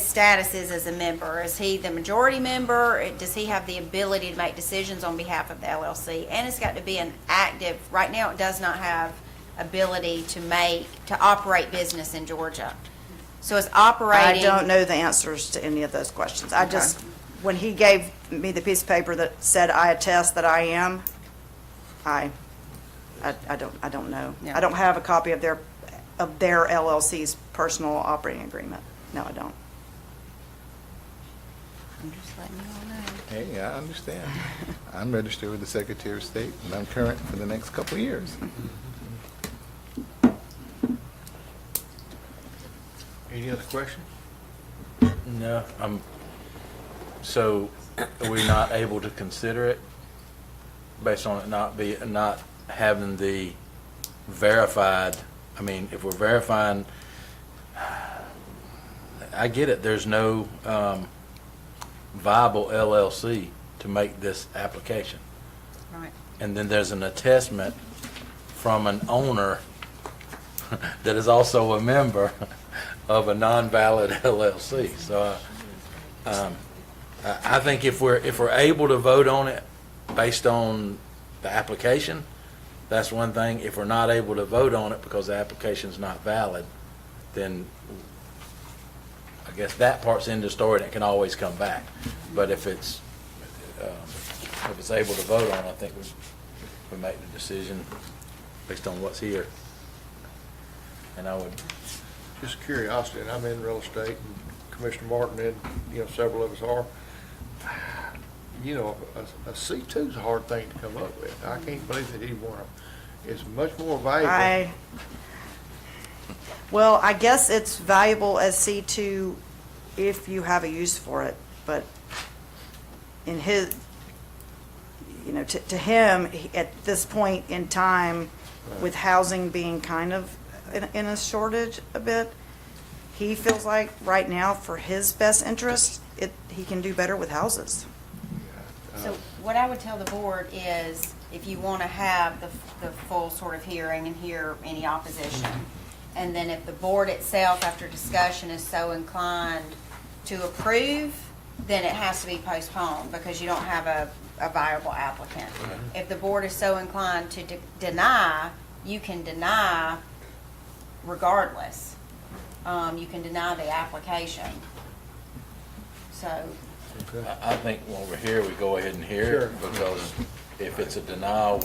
status is as a member. Is he the majority member? Does he have the ability to make decisions on behalf of the LLC? And it's got to be an active, right now, it does not have ability to operate business in Georgia. So it's operating. I don't know the answers to any of those questions. I just, when he gave me the piece of paper that said, I attest that I am, I don't know. Yeah. I don't have a copy of their LLC's personal operating agreement. No, I don't. I'm just letting you all know. Hey, I understand. I'm registered with the Secretary of State, and I'm current for the next couple of years. Any other questions? No, so are we not able to consider it based on it not having the verified, I mean, if we're verifying, I get it, there's no viable LLC to make this application. Right. And then there's an attestment from an owner that is also a member of a non-valid LLC. So I think if we're able to vote on it based on the application, that's one thing. If we're not able to vote on it because the application's not valid, then I guess that part's in the story and it can always come back. But if it's able to vote on it, I think we make the decision based on what's here. And I would, Just curiosity, and I'm in real estate, and Commissioner Martin and, several of us are. A C2 is a hard thing to come up with. I can't believe that he won. It's much more valuable. Well, I guess it's valuable as C2 if you have a use for it, but in his, to him, at this point in time, with housing being kind of in a shortage a bit, he feels like right now, for his best interest, he can do better with houses. So what I would tell the board is, if you want to have the full sort of hearing and hear any opposition, and then if the board itself, after discussion, is so inclined to approve, then it has to be postponed because you don't have a viable applicant. If the board is so inclined to deny, you can deny regardless. You can deny the application. So, I think when we're here, we go ahead and hear it, because if it's a denial,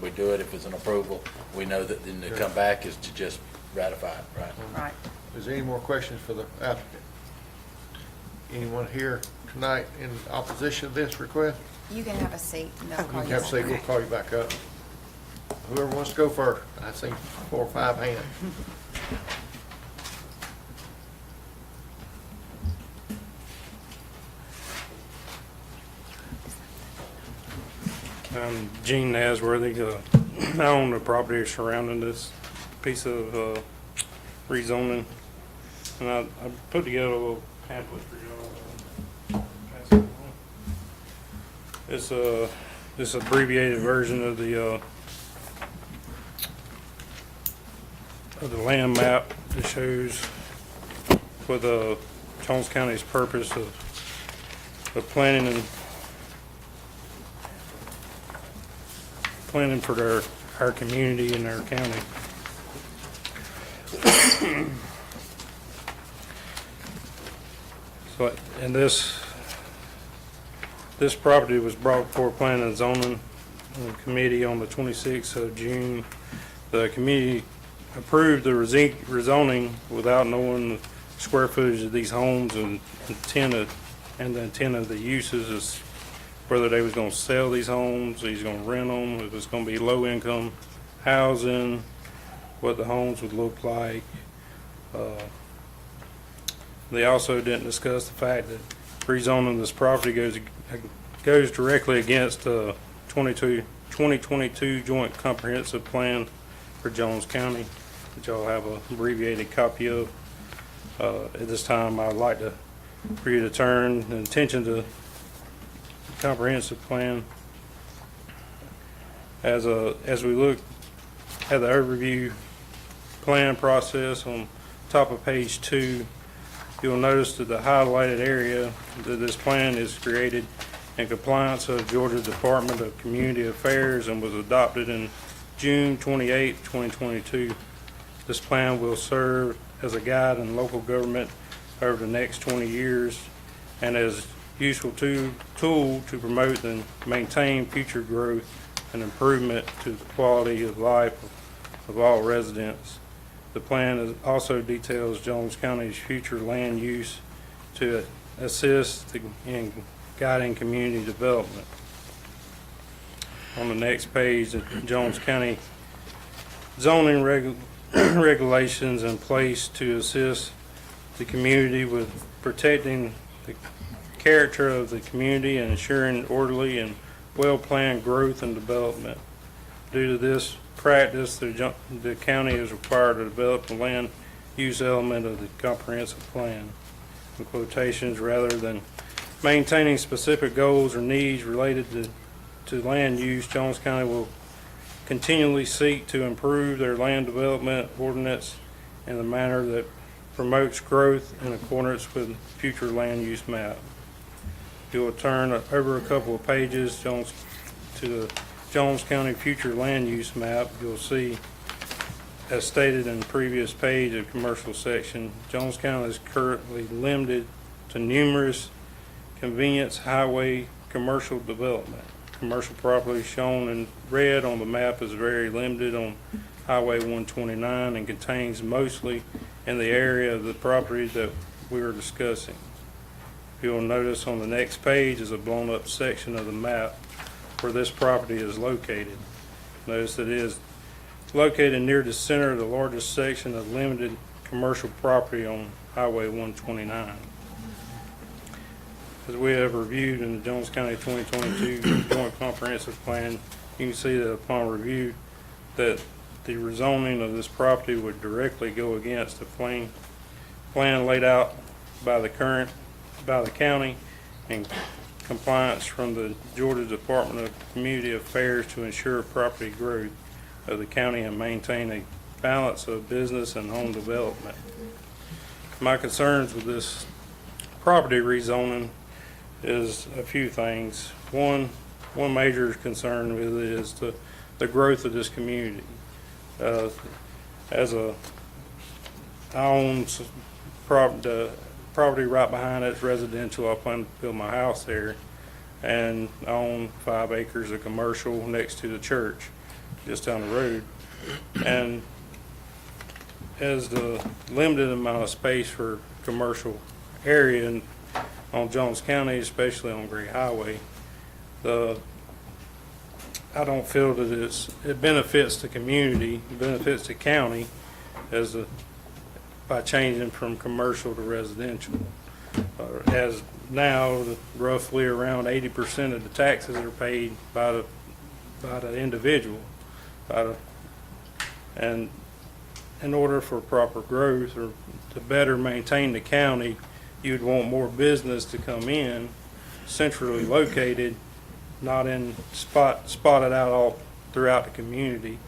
we do it. If it's an approval, we know that then to come back is to just ratify it, right? right. Is there any more questions for the applicant? Anyone here tonight in opposition to this request? You can have a seat. And they'll You call can you have a back. seat, we'll call you back up. Whoever wants to go first. I see 4 or 5 hands. I'm Gene Nasworthy. I own the property surrounding this piece of rezoning. And I put together a little pamphlet for y'all. Pass it along. It's an abbreviated version of the land map that shows what Jones County's purpose of planning for our community and our county. So, and this property was brought before Planning and Zoning Committee on the 26th of June. The committee approved the rezoning without knowing the square footage of these homes and the intent of the uses is whether they was gonna sell these homes, he's gonna rent them, if it's gonna be low-income housing, what the homes would look like. They also didn't discuss the fact that rezoning this property goes directly against 22 2022 Joint Comprehensive Plan for Jones County, which y'all have a abbreviated copy of. At this time, I'd like to, for you to turn the attention to the comprehensive plan. As we look at the overview plan process on top of page 2, you'll notice that the highlighted area that this plan is created in compliance of Georgia Department of Community Affairs and was adopted in June 28, 2022. This plan will serve as a guide in local government over the next 20 years and as useful tool to promote and maintain future growth and improvement to the quality of life of all residents. The plan also details Jones County's future land use to assist in guiding community development. On the next page, the Jones County zoning regulations in place to assist the community with protecting the character of the community and ensuring orderly and well-planned growth and development. Due to this practice, the county is required to develop the land use element of the comprehensive plan. In quotations, rather than maintaining specific goals or needs related to land use, Jones County will continually seek to improve their land development ordinance in a manner that promotes growth in accordance with future land use map. If you will turn over a couple of pages to the Jones County future land use map, you'll see, as stated in the previous page of commercial section, Jones County is currently limited to numerous convenience highway commercial development. Commercial property shown in red on the map is very limited on Highway 129 and contains mostly in the area of the property that we are discussing. You'll notice on the next page is a blown up section of the map where this property is located. Notice that it is located near the center of the largest section of limited commercial property on Highway 129. As we have reviewed in the Jones County 2022 Joint Comprehensive Plan, you can see that upon review that the rezoning of this property would directly go against the plan laid out by the county and compliance from the Georgia Department of Community Affairs to ensure property growth of the county and maintain a balance of business and home development. My concerns with this property rezoning is a few things. One major concern with it is the growth of this community. I own property right behind it's residential. I plan to build my house there, and I own 5 acres of commercial next to the church, just down the road. And as the limited amount of space for commercial area on Jones County, especially on Gray Highway, I don't feel that it benefits the community, it benefits the county by changing from commercial to residential. As now, roughly around 80% of the taxes are paid by the individual. And in order for proper growth or to better maintain the county, you'd want more business to come in, centrally located, not in spotted out all throughout the community,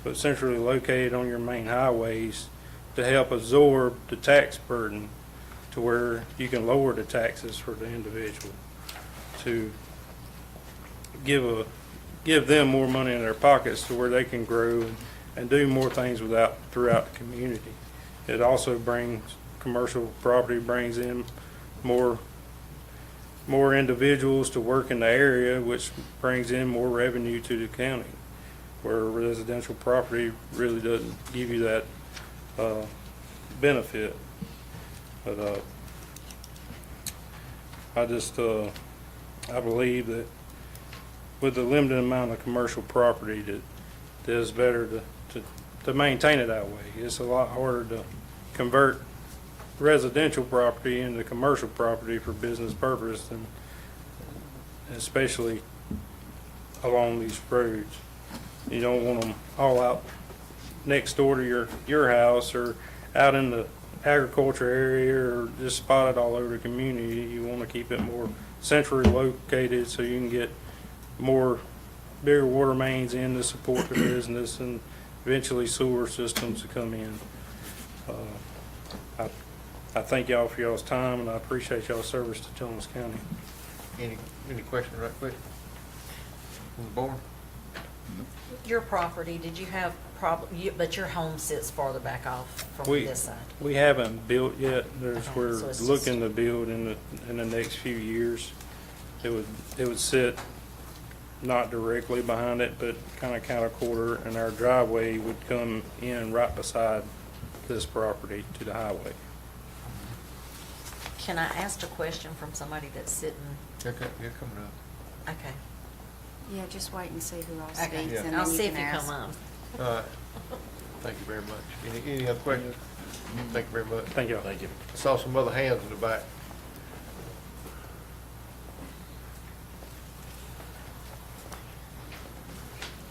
but centrally located on your main highways to help absorb the tax burden to where you can lower the taxes for the individual, to give them more money in their pockets to where they can grow and do more things throughout the community. It also commercial property brings in more individuals to work in the area, which brings in more revenue to the county, where residential property really doesn't give you that benefit. But I believe that with the limited amount of commercial property, that it's better to maintain it that way. It's a lot harder to convert residential property into commercial property for business purpose, and especially along these roads. You don't want them all out next door to your house or out in the agriculture area or just spotted all over the community. You want to keep it more centrally located so you can get bigger water mains in to support the business and eventually sewer systems to come in. I thank y'all for y'all's time, and I appreciate y'all's service to Jones County. Any questions right quick? From the board? Your property, did you have but your home sits farther back off from this side? We haven't built yet. Okay, We're so it's looking to build in the next few years. It would sit not directly behind it, but kind of quarter, and our driveway would come in right beside this property to the highway. Can I ask a question from somebody that's sitting? Okay, you're coming up. Okay. Yeah, just wait and see who all Okay. speaks, Yeah. and I'll then see you if can you ask. come up. All right. Thank you very much. Any other questions? Thank you very much. Thank y'all. Thank you. I saw some other hands in the back.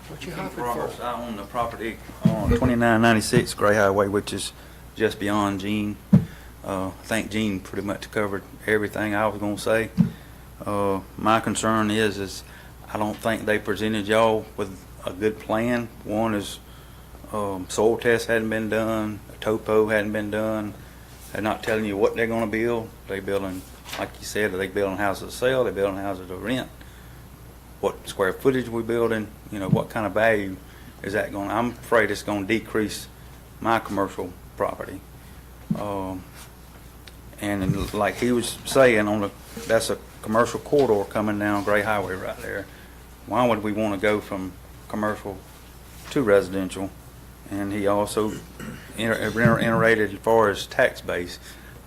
What you hopping Roberts, for? I own the property on 2996 Gray Highway, which is just beyond Gene. I think Gene pretty much covered everything I was going to say. My concern is I don't think they presented y'all with a good plan. One is soil tests hadn't been done, a topo hadn't been done. They're not telling you what they're going to build. They're building, like you said, they building houses to sell, they're building houses to rent. What square footage we building, what kind of value is that going? I'm afraid it's going to decrease my commercial property. And like he was saying, that's a commercial corridor coming down Gray Highway right there. Why would we want to go from commercial to residential? And he also iterated as far as tax base.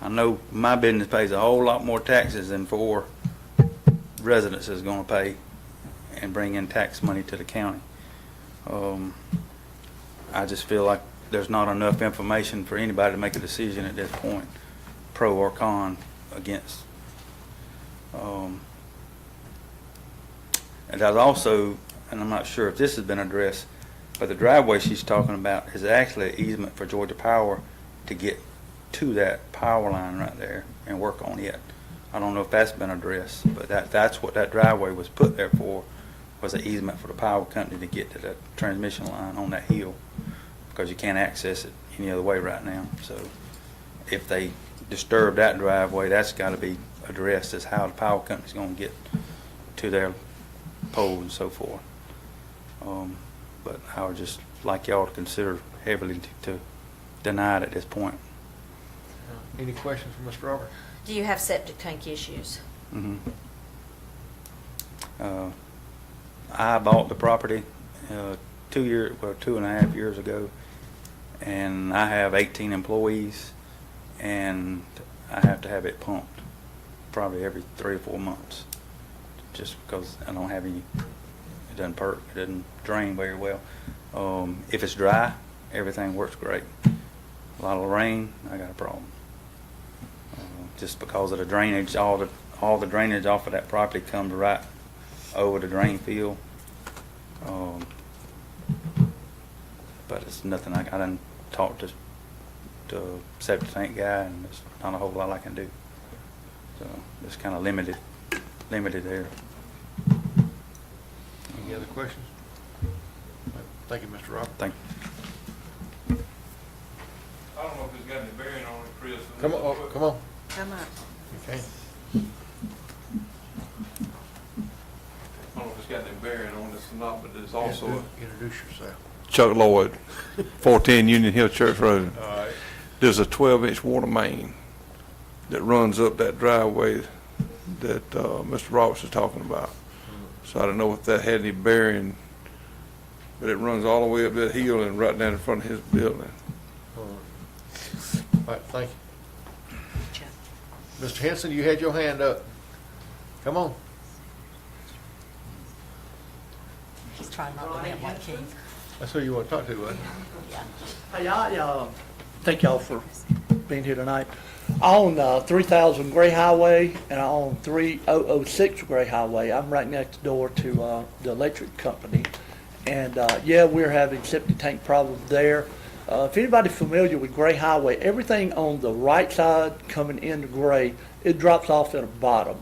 I know my business pays a whole lot more taxes than 4 residents is going to pay and bring in tax money to the county. I just feel like there's not enough information for anybody to make a decision at this point, pro or con against. And there's also, and I'm not sure if this has been addressed, but the driveway she's talking about is actually an easement for Georgia Power to get to that power line right there and work on it. I don't know if that's been addressed, but that's what that driveway was put there for, was an easement for the power company to get to the transmission line on that hill, because you can't access it any other way right now. So if they disturb that driveway, that's got to be addressed as how the power company's going to get to their pole and so forth. But I would just like y'all to consider heavily to deny it at this point. Any questions for Mr. Roberts? Do you have septic tank issues? Mhm. I bought the property 2.5 years ago, and I have 18 employees, and I have to have it pumped probably every 3 or 4 months, just because I don't have any. It doesn't perk. It doesn't drain very well. If it's dry, everything works great. A lot of rain, I got a problem. Just because of the drainage, all the drainage off of that property comes right over the drain field. But it's nothing. I done talked to a septic tank guy, and there's not a whole lot I can do. So it's kind of limited there. Any other questions? Thank you, Mr. Roberts. Thank I don't know if it's got any bearing on it, Chris. Come on, come on. Come up. Okay. I don't know if it's got any bearing on this or not, but there's also Introduce yourself. Chuck Lloyd, 410 Union Hill Church Road. All right. There's a 12-inch water main that runs up that driveway that Mr. Roberts is talking about. So I don't know if that had any bearing, but it runs all the way up that hill and right down in front of his building. All right, thank you. Mr. Henson, you had your hand up. Come on. He's trying not to limp like Keith. That's who you want to talk to, wasn't it? Yeah. Hey, Thank y'all for being here tonight. I own 3000 Gray Highway, and I own 3006 Gray Highway. I'm right next door to the electric company. And yeah, we're having septic tank problems there. If anybody's familiar with Gray Highway, everything on the right side coming into Gray, it drops off at the bottom.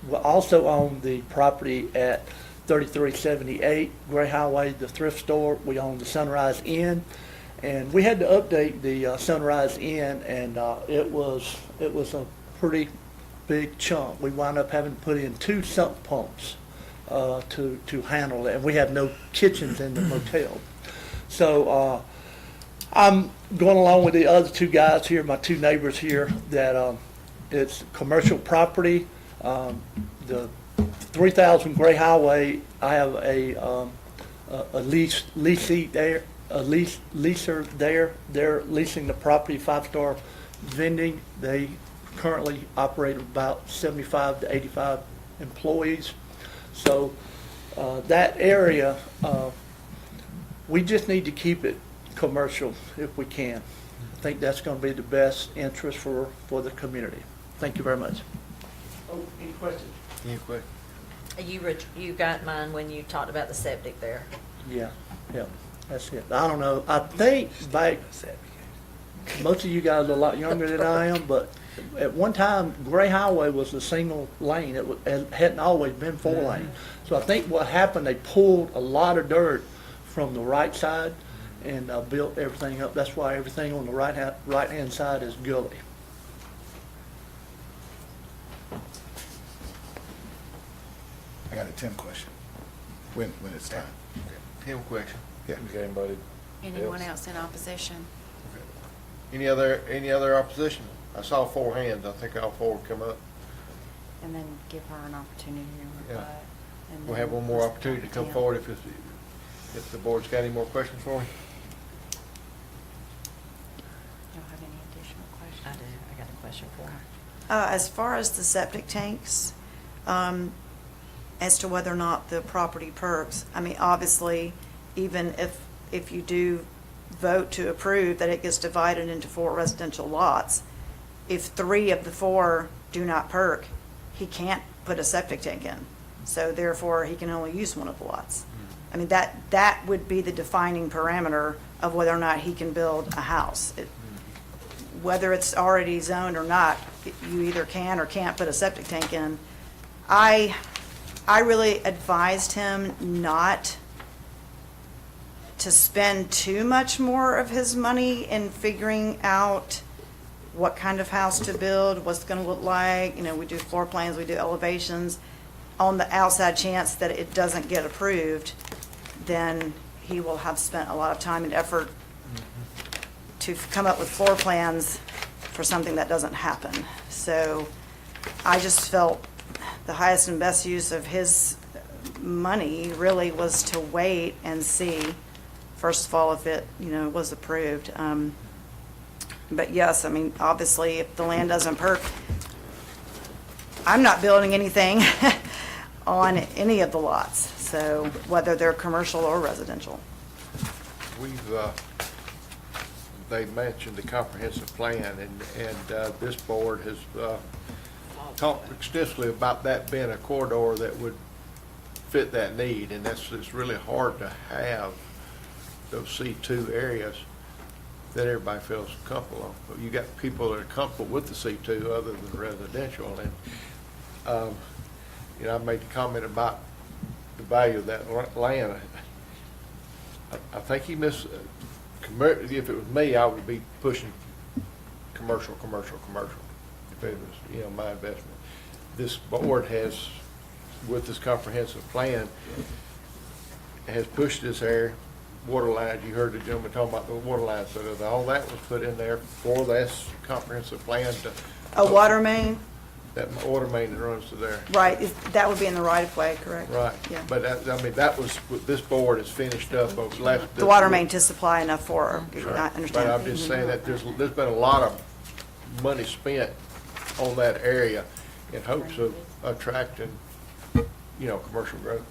We also own the property at 3378 Gray Highway, the thrift store. We own the Sunrise Inn. And we had to update the Sunrise Inn, and it was a pretty big chunk. We wound up having to put in 2 sump pumps to handle it, and we have no kitchens in the motel. So I'm going along with the other 2 guys here, my 2 neighbors here, that it's commercial property. The 3000 Gray Highway, I have a leasee there. A leaser there. They're leasing the property, 5-star vending. They currently operate about 75 to 85 employees. So that area, we just need to keep it commercial if we can. I think that's going to be the best interest for the community. Thank you very much. Oh, any questions? Any questions? You got mine when you talked about the septic there. Yeah, yeah. That's it. I don't know. I think back, most of you guys are a lot younger than I am, but at one time, Gray Highway was a single lane. It hadn't always been 4 lane. So I think what happened, they pulled a lot of dirt from the right side and built everything up. That's why everything on the right-hand side is gully. I got a Tim question. When it's time. Tim question. Yeah. Anybody? Anyone else in opposition? Any other opposition? I saw 4 hands. I think all 4 come up. And then give her an opportunity to rebut. and We'll have one more opportunity to come forward if the board's got any more questions for me. Y'all have any additional questions? I do. I got a question for her. As far as the septic tanks, as to whether or not the property perks, I mean, obviously, even if you do vote to approve that it gets divided into 4 residential lots, if 3 of the 4 do not perk, he can't put a septic tank in. So therefore, he can only use one of the lots. I mean, that would be the defining parameter of whether or not he can build a house. Whether it's already zoned or not, you either can or can't put a septic tank in. I really advised him not to spend too much more of his money in figuring out what kind of house to build, what's going to look like. You know, we do floor plans, we do elevations. On the outside chance that it doesn't get approved, then he will have spent a lot of time and effort to come up with floor plans for something that doesn't happen. So I just felt the highest and best use of his money really was to wait and see, first of all, if it, was approved. But yes, I mean, obviously, if the land doesn't perk, I'm not building anything on any of the lots, so whether they're commercial or residential. They mentioned the comprehensive plan, and this board has talked extensively about that being a corridor that would fit that need, and it's really hard to have those C2 areas that everybody feels comfortable on. But you got people that are comfortable with the C2 other than residential, and I made the comment about the value of that land. I think he missed. If it was me, I would be pushing commercial. If it was, my investment. This board has, with this comprehensive plan, has pushed this area, water lines. You heard the gentleman talking about the water lines. So all that was put in there for this comprehensive plan to. A water main? That water main that runs to there. Right, that would be in the right of way, correct? Right. Yeah. But that was, this board has finished up over the last. The water main to supply enough for her, Sure. I understand. But I'm just saying that there's been a lot of money spent on that area in hopes of attracting, commercial growth.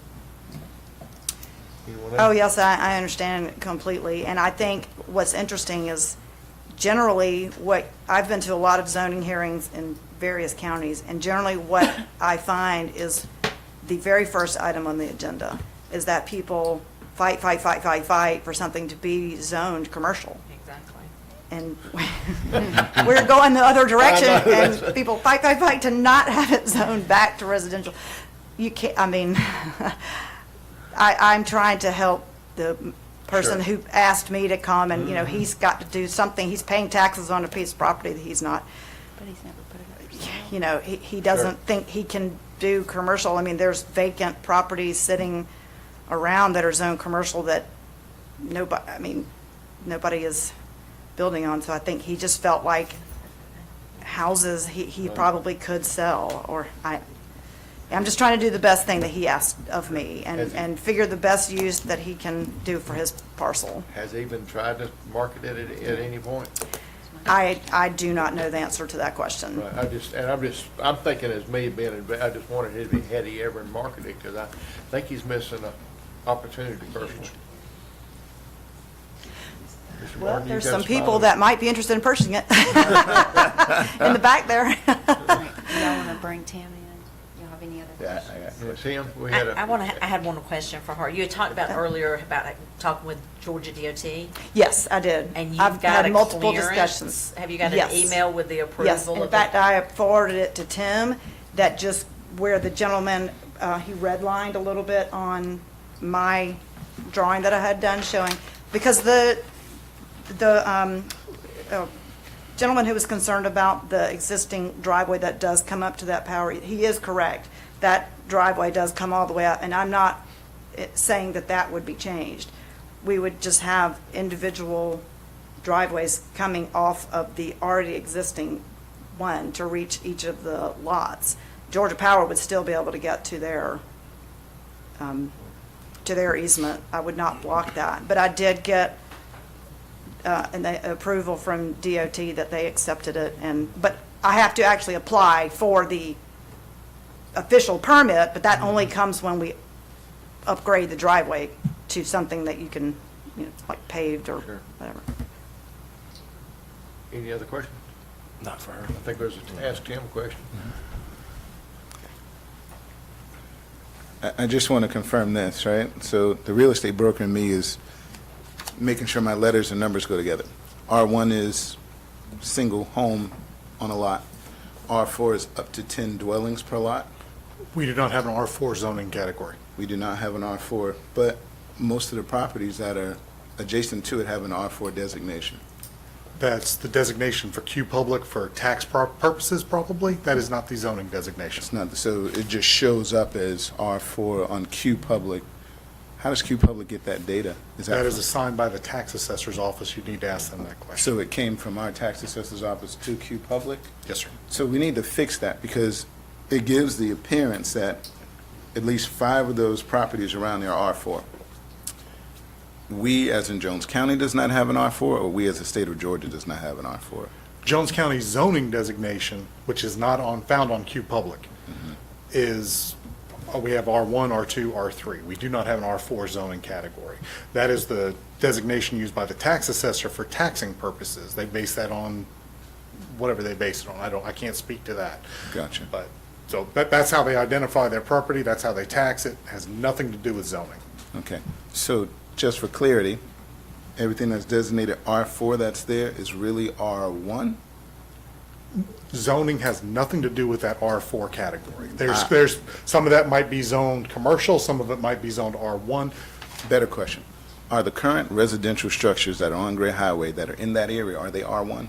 Oh, yes, I understand completely. And I think what's interesting is generally, what, I've been to a lot of zoning hearings in various counties, and generally what I find is the very first item on the agenda is that people fight for something to be zoned commercial. Exactly. And we're going the other direction, and people fight to not have it zoned back to residential. You can't, I mean, I'm trying to help the person who asked me to come, and, you know, he's got to do something. He's paying taxes on a piece of property that he's not, But he's never put it up for sale. you know, he doesn't think he can do commercial. I mean, there's vacant properties sitting around that are zoned commercial that nobody is building on. So I think he just felt like houses he probably could sell, or I'm just trying to do the best thing that he asked of me, and figure the best use that he can do for his parcel. Has he even tried to market it at any point? I do not know the answer to that question. Right, I'm thinking as me being, I just wondered had he ever marketed it, because I think he's missing an opportunity personally. Mr. Well, Martin, you there's got a some people smile? that might be interested in purchasing it in the back there. Y'all want to bring Tim in? Y'all have any other questions? Tim, we had I had one question for her. You had talked about earlier about talking with Georgia DOT. Yes, I did. And you've I've got had a multiple clearance? discussions. Have you got an Yes. email with the approval? Yes, in fact, I forwarded it to Tim, that just where the gentleman, he redlined a little bit on my drawing that I had done showing, because the gentleman who was concerned about the existing driveway that does come up to that power, he is correct. That driveway does come all the way up, and I'm not saying that that would be changed. We would just have individual driveways coming off of the already existing one to reach each of the lots. Georgia Power would still be able to get to their easement. I would not block that. But I did get an approval from DOT that they accepted it, but I have to actually apply for the official permit, but that only comes when we upgrade the driveway to something that you can, you know, like paved or whatever. Any other questions? Not for her. I think there's a ask Tim question. I just want to confirm this, right? So the real estate broker in me is making sure my letters and numbers go together. R1 is single home on a lot. R4 is up to 10 dwellings per lot. We do not have an R4 zoning category. We do not have an R4, but most of the properties that are adjacent to it have an R4 designation. That's the designation for Q Public for tax purposes, probably. That is not the zoning designation. It's not, so it just shows up as R4 on Q Public. How does Q Public get that data? That is assigned by the tax assessor's office. You need to ask them that question. So it came from our tax assessor's office to Q Public? Yes, sir. So we need to fix that, because it gives the appearance that at least 5 of those properties around there are R4. We, as in Jones County, does not have an R4, or we as the state of Georgia does not have an R4? Jones County zoning designation, which is not found on Q Public, is, we have R1, R2, R3. We do not have an R4 zoning category. That is the designation used by the tax assessor for taxing purposes. They base that on whatever they base it on. I can't speak to that. Gotcha. But, so that's how they identify their property, that's how they tax it, has nothing to do with zoning. Okay, so just for clarity, everything that's designated R4 that's there is really R1? Zoning has nothing to do with that R4 category. There's, some of that might be zoned commercial, some of it might be zoned R1. Better question. Are the current residential structures that are on Gray Highway that are in that area, are they R1?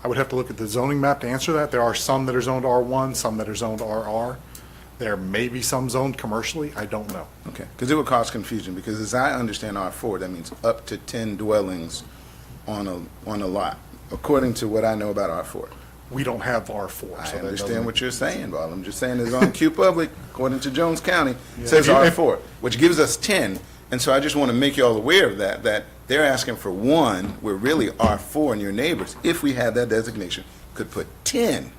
I would have to look at the zoning map to answer that. There are some that are zoned R1, some that are zoned RR. There may be some zoned commercially, I don't know. Okay, because it would cause confusion, because as I understand R4, that means up to 10 dwellings on a lot, according to what I know about R4. We don't have R4. I so that understand doesn't- what you're saying, Bob. I'm just saying it's on Q Public, according to Jones County, Yeah. it says If you- R4, which gives us 10. And so I just want to make you all aware of that they're asking for 1, we're really R4, and your neighbors, if we had that designation, could put 10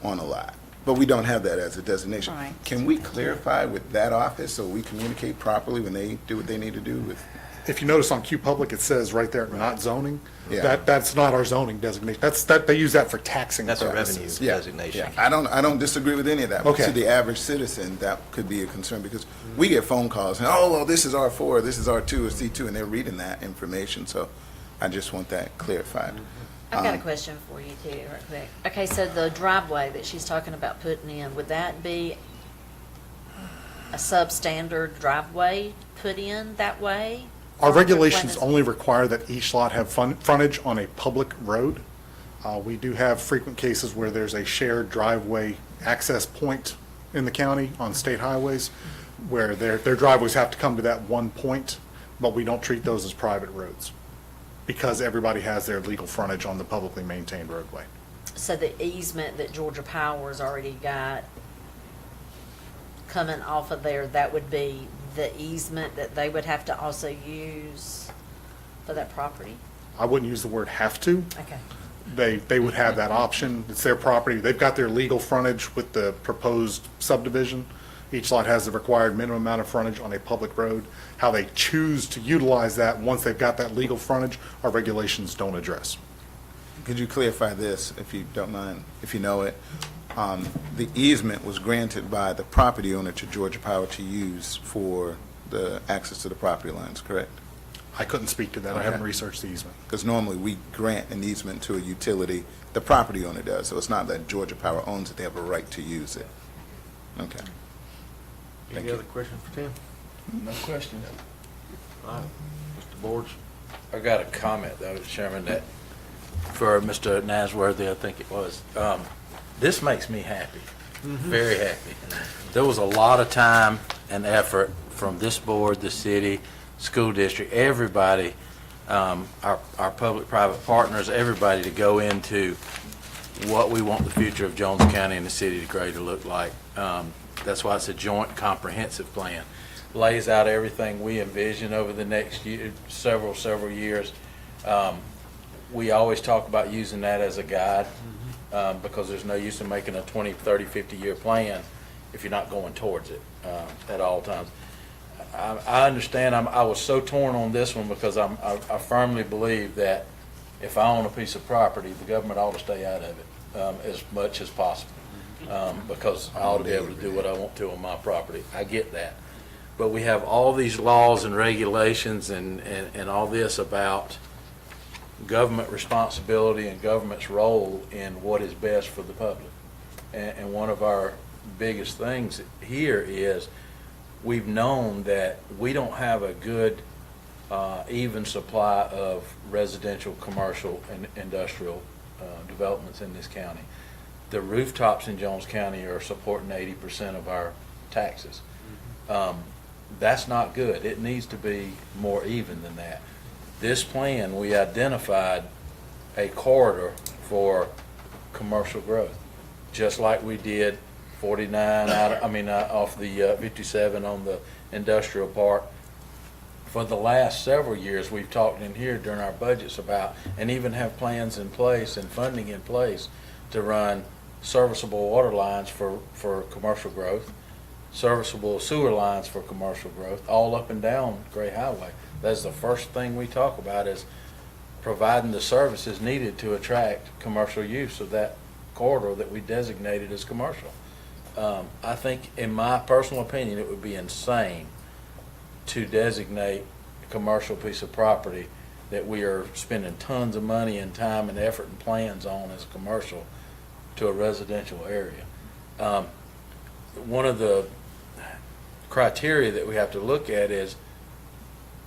on a lot. But we don't have that as a designation. Right. Can we clarify with that office so we communicate properly when they do what they need to do with? if you notice on Q Public, it says right there, not zoning. Yeah. That's not our zoning designation. They use that for taxing That's a purposes. revenue Yeah, designation. yeah. I don't disagree with any of that. Okay. But to the average citizen, that could be a concern because we get phone calls and, oh, well, this is R4, this is R2 or C2, and they're reading that information. So I just want that clarified. I've got a question for you too, real quick. Okay, so the driveway that she's talking about putting in, would that be a substandard driveway put in that way? Our Or when regulations is- only require that each lot have frontage on a public road. We do have frequent cases where there's a shared driveway access point in the county on state highways where their driveways have to come to that one point, but we don't treat those as private roads because everybody has their legal frontage on the publicly maintained roadway. So the easement that Georgia Power's already got coming off of there, that would be the easement that they would have to also use for that property? I wouldn't use the word have to. Okay. They would have that option. It's their property. They've got their legal frontage with the proposed subdivision. Each lot has the required minimum amount of frontage on a public road. How they choose to utilize that once they've got that legal frontage, our regulations don't address. Could you clarify this, if you don't mind, if you know it? The easement was granted by the property owner to Georgia Power to use for the access to the property lines, correct? I couldn't speak to that. I haven't researched the easement. Because normally we grant an easement to a utility, the property owner does, so it's not that Georgia Power owns it, they have a right to use it. Okay. Thank Any you. other questions for Tim? No question. All right, Mr. Boards? I got a comment, though, Chairman, that for Mr. Nasworthy, I think it was. This makes me happy, very happy. There was a lot of time and effort from this board, the city, school district, everybody, our public-private partners, everybody to go into what we want the future of Jones County and the city of Gray to look like. That's why it's a joint comprehensive plan. Lays out everything we envision over the next year, several years. We always talk about using that as a guide because there's no use in making a 20, 30, 50-year plan if you're not going towards it at all times. I understand. I was so torn on this one because I firmly believe that if I own a piece of property, the government ought to stay out of it as much as possible because I ought to be able to do what I want to on my property. I get that. But we have all these laws and regulations and all this about government responsibility and government's role in what is best for the public. And one of our biggest things here is we've known that we don't have a good even supply of residential, commercial, and industrial developments in this county. The rooftops in Jones County are supporting 80% of our taxes. That's not good. It needs to be more even than that. This plan, we identified a corridor for commercial growth, just like we did 49 off the 57 on the industrial park. For the last several years, we've talked in here during our budgets about, and even have plans in place and funding in place to run serviceable water lines for commercial growth, serviceable sewer lines for commercial growth, all up and down Gray Highway. That's the first thing we talk about is providing the services needed to attract commercial use of that corridor that we designated as commercial. I think, in my personal opinion, it would be insane to designate a commercial piece of property that we are spending tons of money and time and effort and plans on as commercial to a residential area. One of the criteria that we have to look at is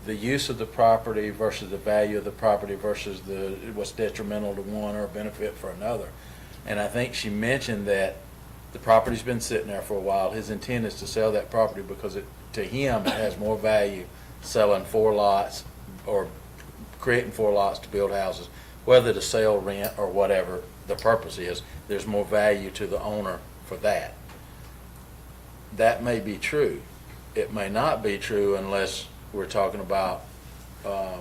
the use of the property versus the value of the property versus what's detrimental to one or benefit for another. And I think she mentioned that the property's been sitting there for a while. His intent is to sell that property because to him it has more value selling 4 lots or creating 4 lots to build houses, whether to sell, rent, or whatever the purpose is. There's more value to the owner for that. That may be true. It may not be true unless we're talking about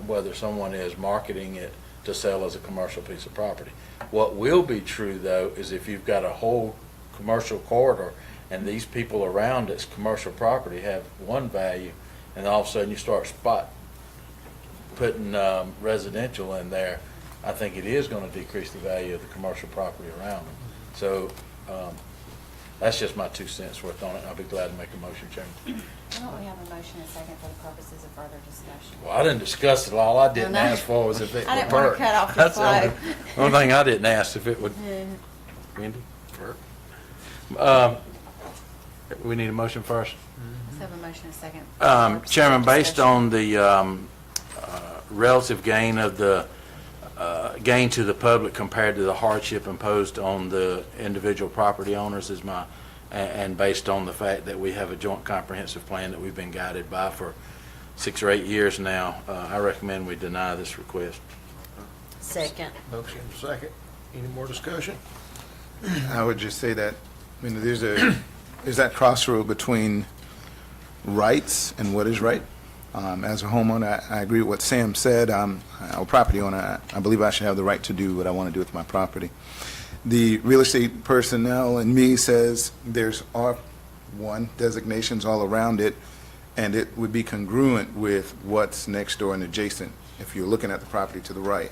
whether someone is marketing it to sell as a commercial piece of property. What will be true, though, is if you've got a whole commercial corridor and these people around its commercial property have one value, and all of a sudden you start putting residential in there, I think it is going to decrease the value of the commercial property around them. So that's just my 2 cents worth on it. I'll be glad to make a motion, Chairman. Why don't we have a motion and second for the purposes of further discussion? Well, I didn't discuss it all. I didn't No. ask for was if it I would didn't want to work. cut off your That's the flow. only thing I didn't ask if it would. Wendy, work. We need a motion first. Let's have a motion and second. for the purposes of Chairman, based discussion. on the relative gain of the gain to the public compared to the hardship imposed on the individual property owners is my, and based on the fact that we have a joint comprehensive plan that we've been guided by for 6 or 8 years now, I recommend we deny this request. Second. Motion second. Any more discussion? I would just say that, there's that crossroad between rights and what is right. As a homeowner, I agree with what Sam said. I'm a property owner. I believe I should have the right to do what I want to do with my property. The real estate personnel in me says there's R1 designations all around it, and it would be congruent with what's next door and adjacent if you're looking at the property to the right.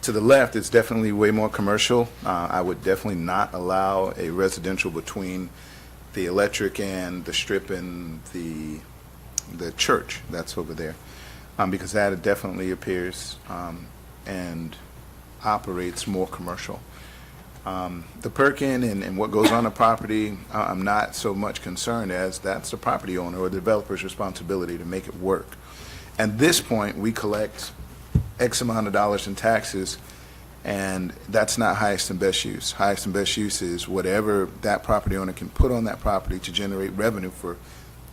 To the left, it's definitely way more commercial. I would definitely not allow a residential between the electric and the strip and the church that's over there, because that definitely appears and operates more commercial. The Perkin and what goes on the property, I'm not so much concerned as that's the property owner or the developer's responsibility to make it work. At this point, we collect X amount of dollars in taxes, and that's not highest and best use. Highest and best use is whatever that property owner can put on that property to generate revenue for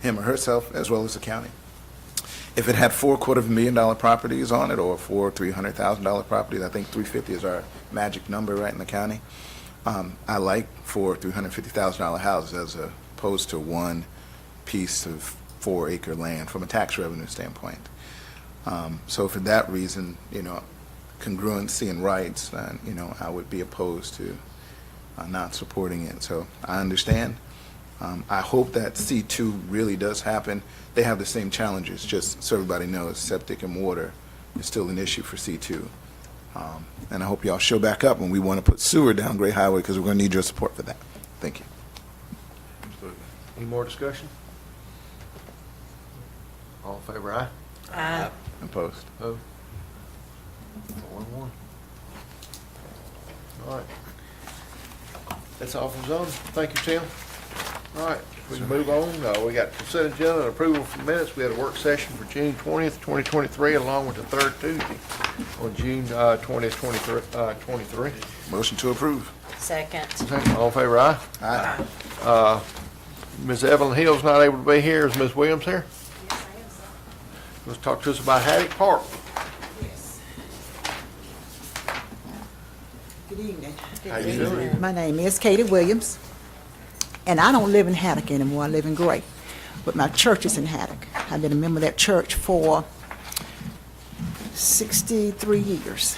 him or herself, as well as the county. If it had 4 $250,000 properties on it, or 4 $300,000 properties, I think 350 is our magic number right in the county. I like 4 $350,000 houses as opposed to one piece of 4-acre land from a tax revenue standpoint. So for that reason, congruency and rights, I would be opposed to not supporting it. So I understand. I hope that C2 really does happen. They have the same challenges, just so everybody knows, septic and water is still an issue for C2. And I hope y'all show back up when we want to put sewer down Gray Highway, because we're going to need your support for that. Thank you. Any more discussion? All in favor, aye? Aye. Opposed? Opposed? 4-1. All right. That's all from zoning. Thank you, Tim. All right, we can move on. We got consent agenda and approval for minutes. We had a work session for June 20th, 2023, along with the third Tuesday on June 20th, 2023. Motion to approve. Second. All in favor, aye? Aye. Ms. Evelyn Hill's not able to be here. Is Ms. Williams here? Yes, I am, sir. Let's talk to us about Haddock Park. Yes. Good evening. How you doing? My name is Katie Williams, and I don't live in Haddock anymore. I live in Gray, but my church is in Haddock. I've been a member of that church for 63 years.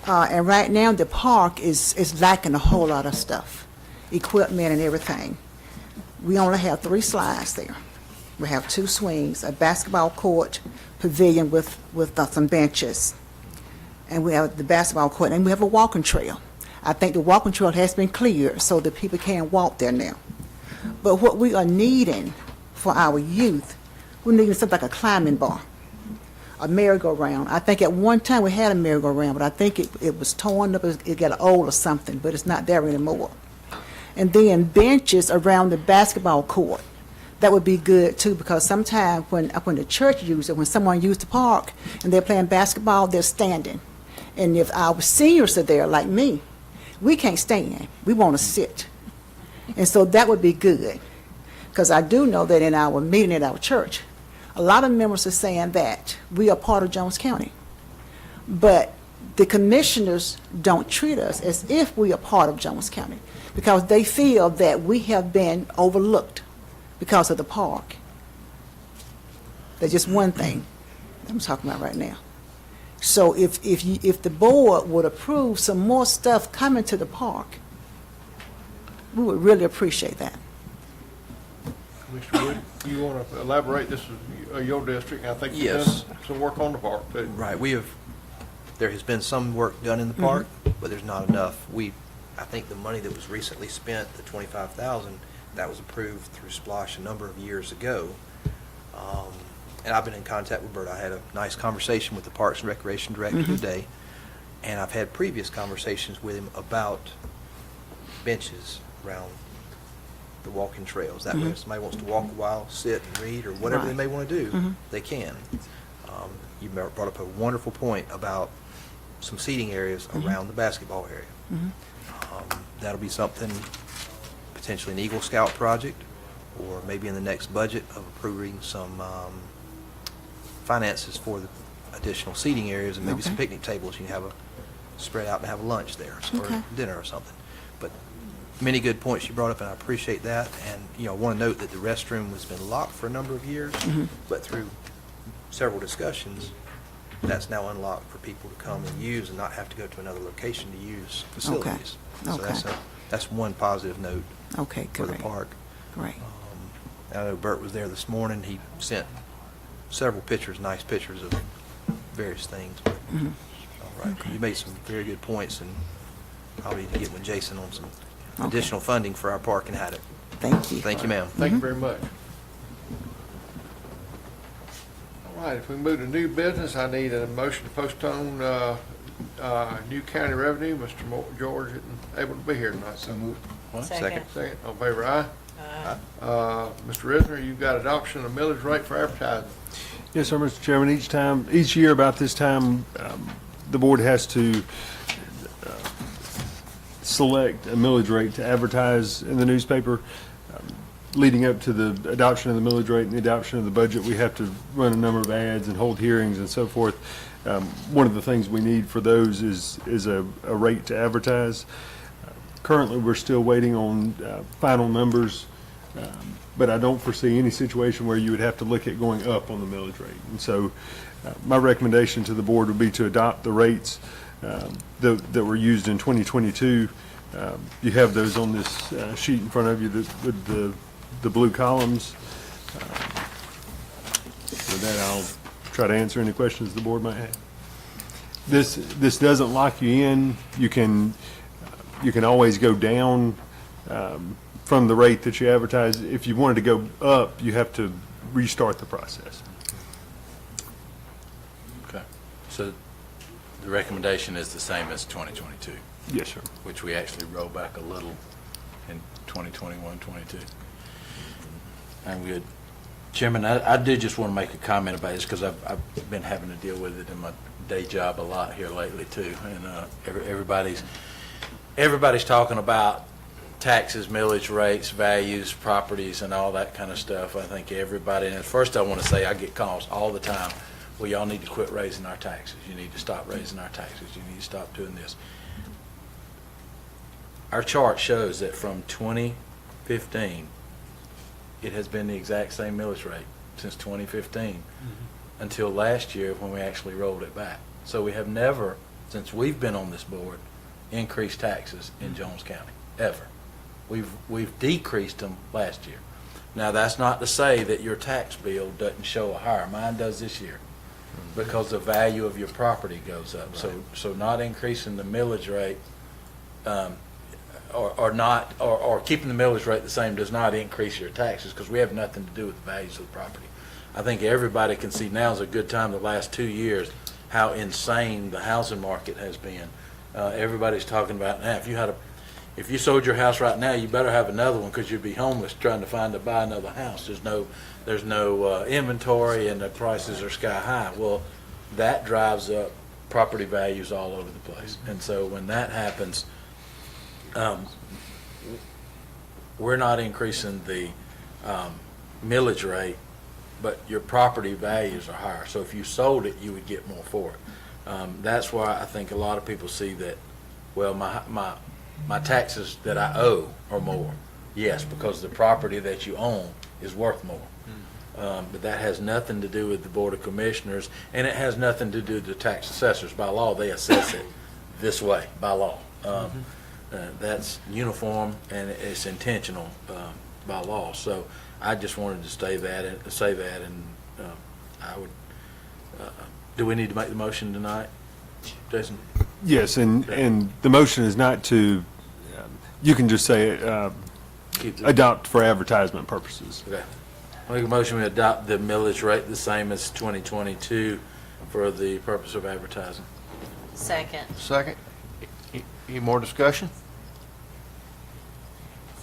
And right now, the park is lacking a whole lot of stuff, equipment and everything. We only have 3 slides there. We have 2 swings, a basketball court, pavilion with some benches. And we have the basketball court, and we have a walking trail. I think the walking trail has been cleared so that people can walk there now. But what we are needing for our youth, we're needing something like a climbing bar, a merry-go-round. I think at one time we had a merry-go-round, but I think it was torn up, it got old or something, but it's not there anymore. And then benches around the basketball court. That would be good too, because sometimes when the church uses it, when someone uses the park and they're playing basketball, they're standing. And if our seniors are there, like me, we can't stand. We want to sit. And so that would be good. Because I do know that in our meeting at our church, a lot of members are saying that we are part of Jones County. But the commissioners don't treat us as if we are part of Jones County, because they feel that we have been overlooked because of the park. That's just one thing I'm talking about right now. So if the board would approve some more stuff coming to the park, we would really appreciate that. Commissioner Wood? You want to elaborate, this is your district, I think you've Yes. done some work on the park, too. Right, there has been some work done in the park, but there's not enough. I think the money that was recently spent, the $25,000, that was approved through Splosh a number of years ago. And I've been in contact with Bert. I had a nice conversation with the Parks and Recreation Director today, and I've had previous conversations with him about benches around the walking trails. That way, if somebody wants to walk a while, sit and read, or whatever they Right. may want to do, they can. You brought up a wonderful point about some seating areas around the basketball area. That'll be something, potentially an Eagle Scout project, or maybe in the next budget of approving some finances for the additional seating areas and maybe some picnic tables. You can have spread out and have a lunch there or dinner or something. But many good points you brought up, and I appreciate that. And, I want to note that the restroom has been locked for a number of years, but through several discussions, that's now unlocked for people to come and use and not have to go to another location to use facilities. Okay. So that's one positive note Okay, for the great. park. Great. I know Bert was there this morning. He sent several pictures, nice pictures of various things. But, all right, you made some very good points, and I'll need to get with Jason on some additional funding for our park and Haddock. Thank you. Thank you, ma'am. Thank you very much. All right, if we move to new business, I need a motion to postpone new county revenue. Mr. George isn't able to be here tonight. So moved. Second. Second, all in favor, aye? Aye. Mr. Risner, you've got adoption of millage rate for advertising. Yes, sir, Mr. Chairman. Each year about this time, the board has to select a millage rate to advertise in the newspaper. Leading up to the adoption of the millage rate and the adoption of the budget, we have to run a number of ads and hold hearings and so forth. One of the things we need for those is a rate to advertise. Currently, we're still waiting on final numbers, but I don't foresee any situation where you would have to look at going up on the millage rate. And so my recommendation to the board would be to adopt the rates that were used in 2022. You have those on this sheet in front of you with the blue columns. With that, I'll try to answer any questions the board might have. This doesn't lock you in. You can always go down from the rate that you advertise. If you wanted to go up, you have to restart the process. Okay. So the recommendation is the same as 2022? Yes, sir. Which we actually rolled back a little in 2021, 22. I'm good. Chairman, I did just want to make a comment about this because I've been having to deal with it in my day job a lot here lately too. And everybody's talking about taxes, millage rates, values, properties, and all that kind of stuff. I think everybody, and first I want to say I get calls all the time. Well, y'all need to quit raising our taxes. You need to stop raising our taxes. You need to stop doing this. Our chart shows that from 2015, it has been the exact same millage rate since 2015 until last year when we actually rolled it back. So we have never, since we've been on this board, increased taxes in Jones County, ever. We've decreased them last year. Now, that's not to say that your tax bill doesn't show a higher. Mine does this year because the value of your property goes up. Right. So not increasing the millage rate or keeping the millage rate the same does not increase your taxes because we have nothing to do with the values of the property. I think everybody can see now is a good time, the last 2 years, how insane the housing market has been. Everybody's talking about now, if you sold your house right now, you better have another one because you'd be homeless trying to buy another house. There's no inventory and the prices are sky high. Well, that drives up property values all over the place. And so when that happens, we're not increasing the millage rate, but your property values are higher. So if you sold it, you would get more for it. That's why I think a lot of people see that, well, my taxes that I owe are more. Yes, because the property that you own is worth more. But that has nothing to do with the Board of Commissioners, and it has nothing to do with the tax assessors. By law, they assess it this way, by law. That's uniform and it's intentional by law. So I just wanted to say that, and I would, do we need to make the motion tonight, Jason? Yes, and the motion is not to, you can just say, adopt for advertisement purposes. Okay. Make a motion, we adopt the millage rate the same as 2022 for the purpose of advertising. Second. Second. Any more discussion?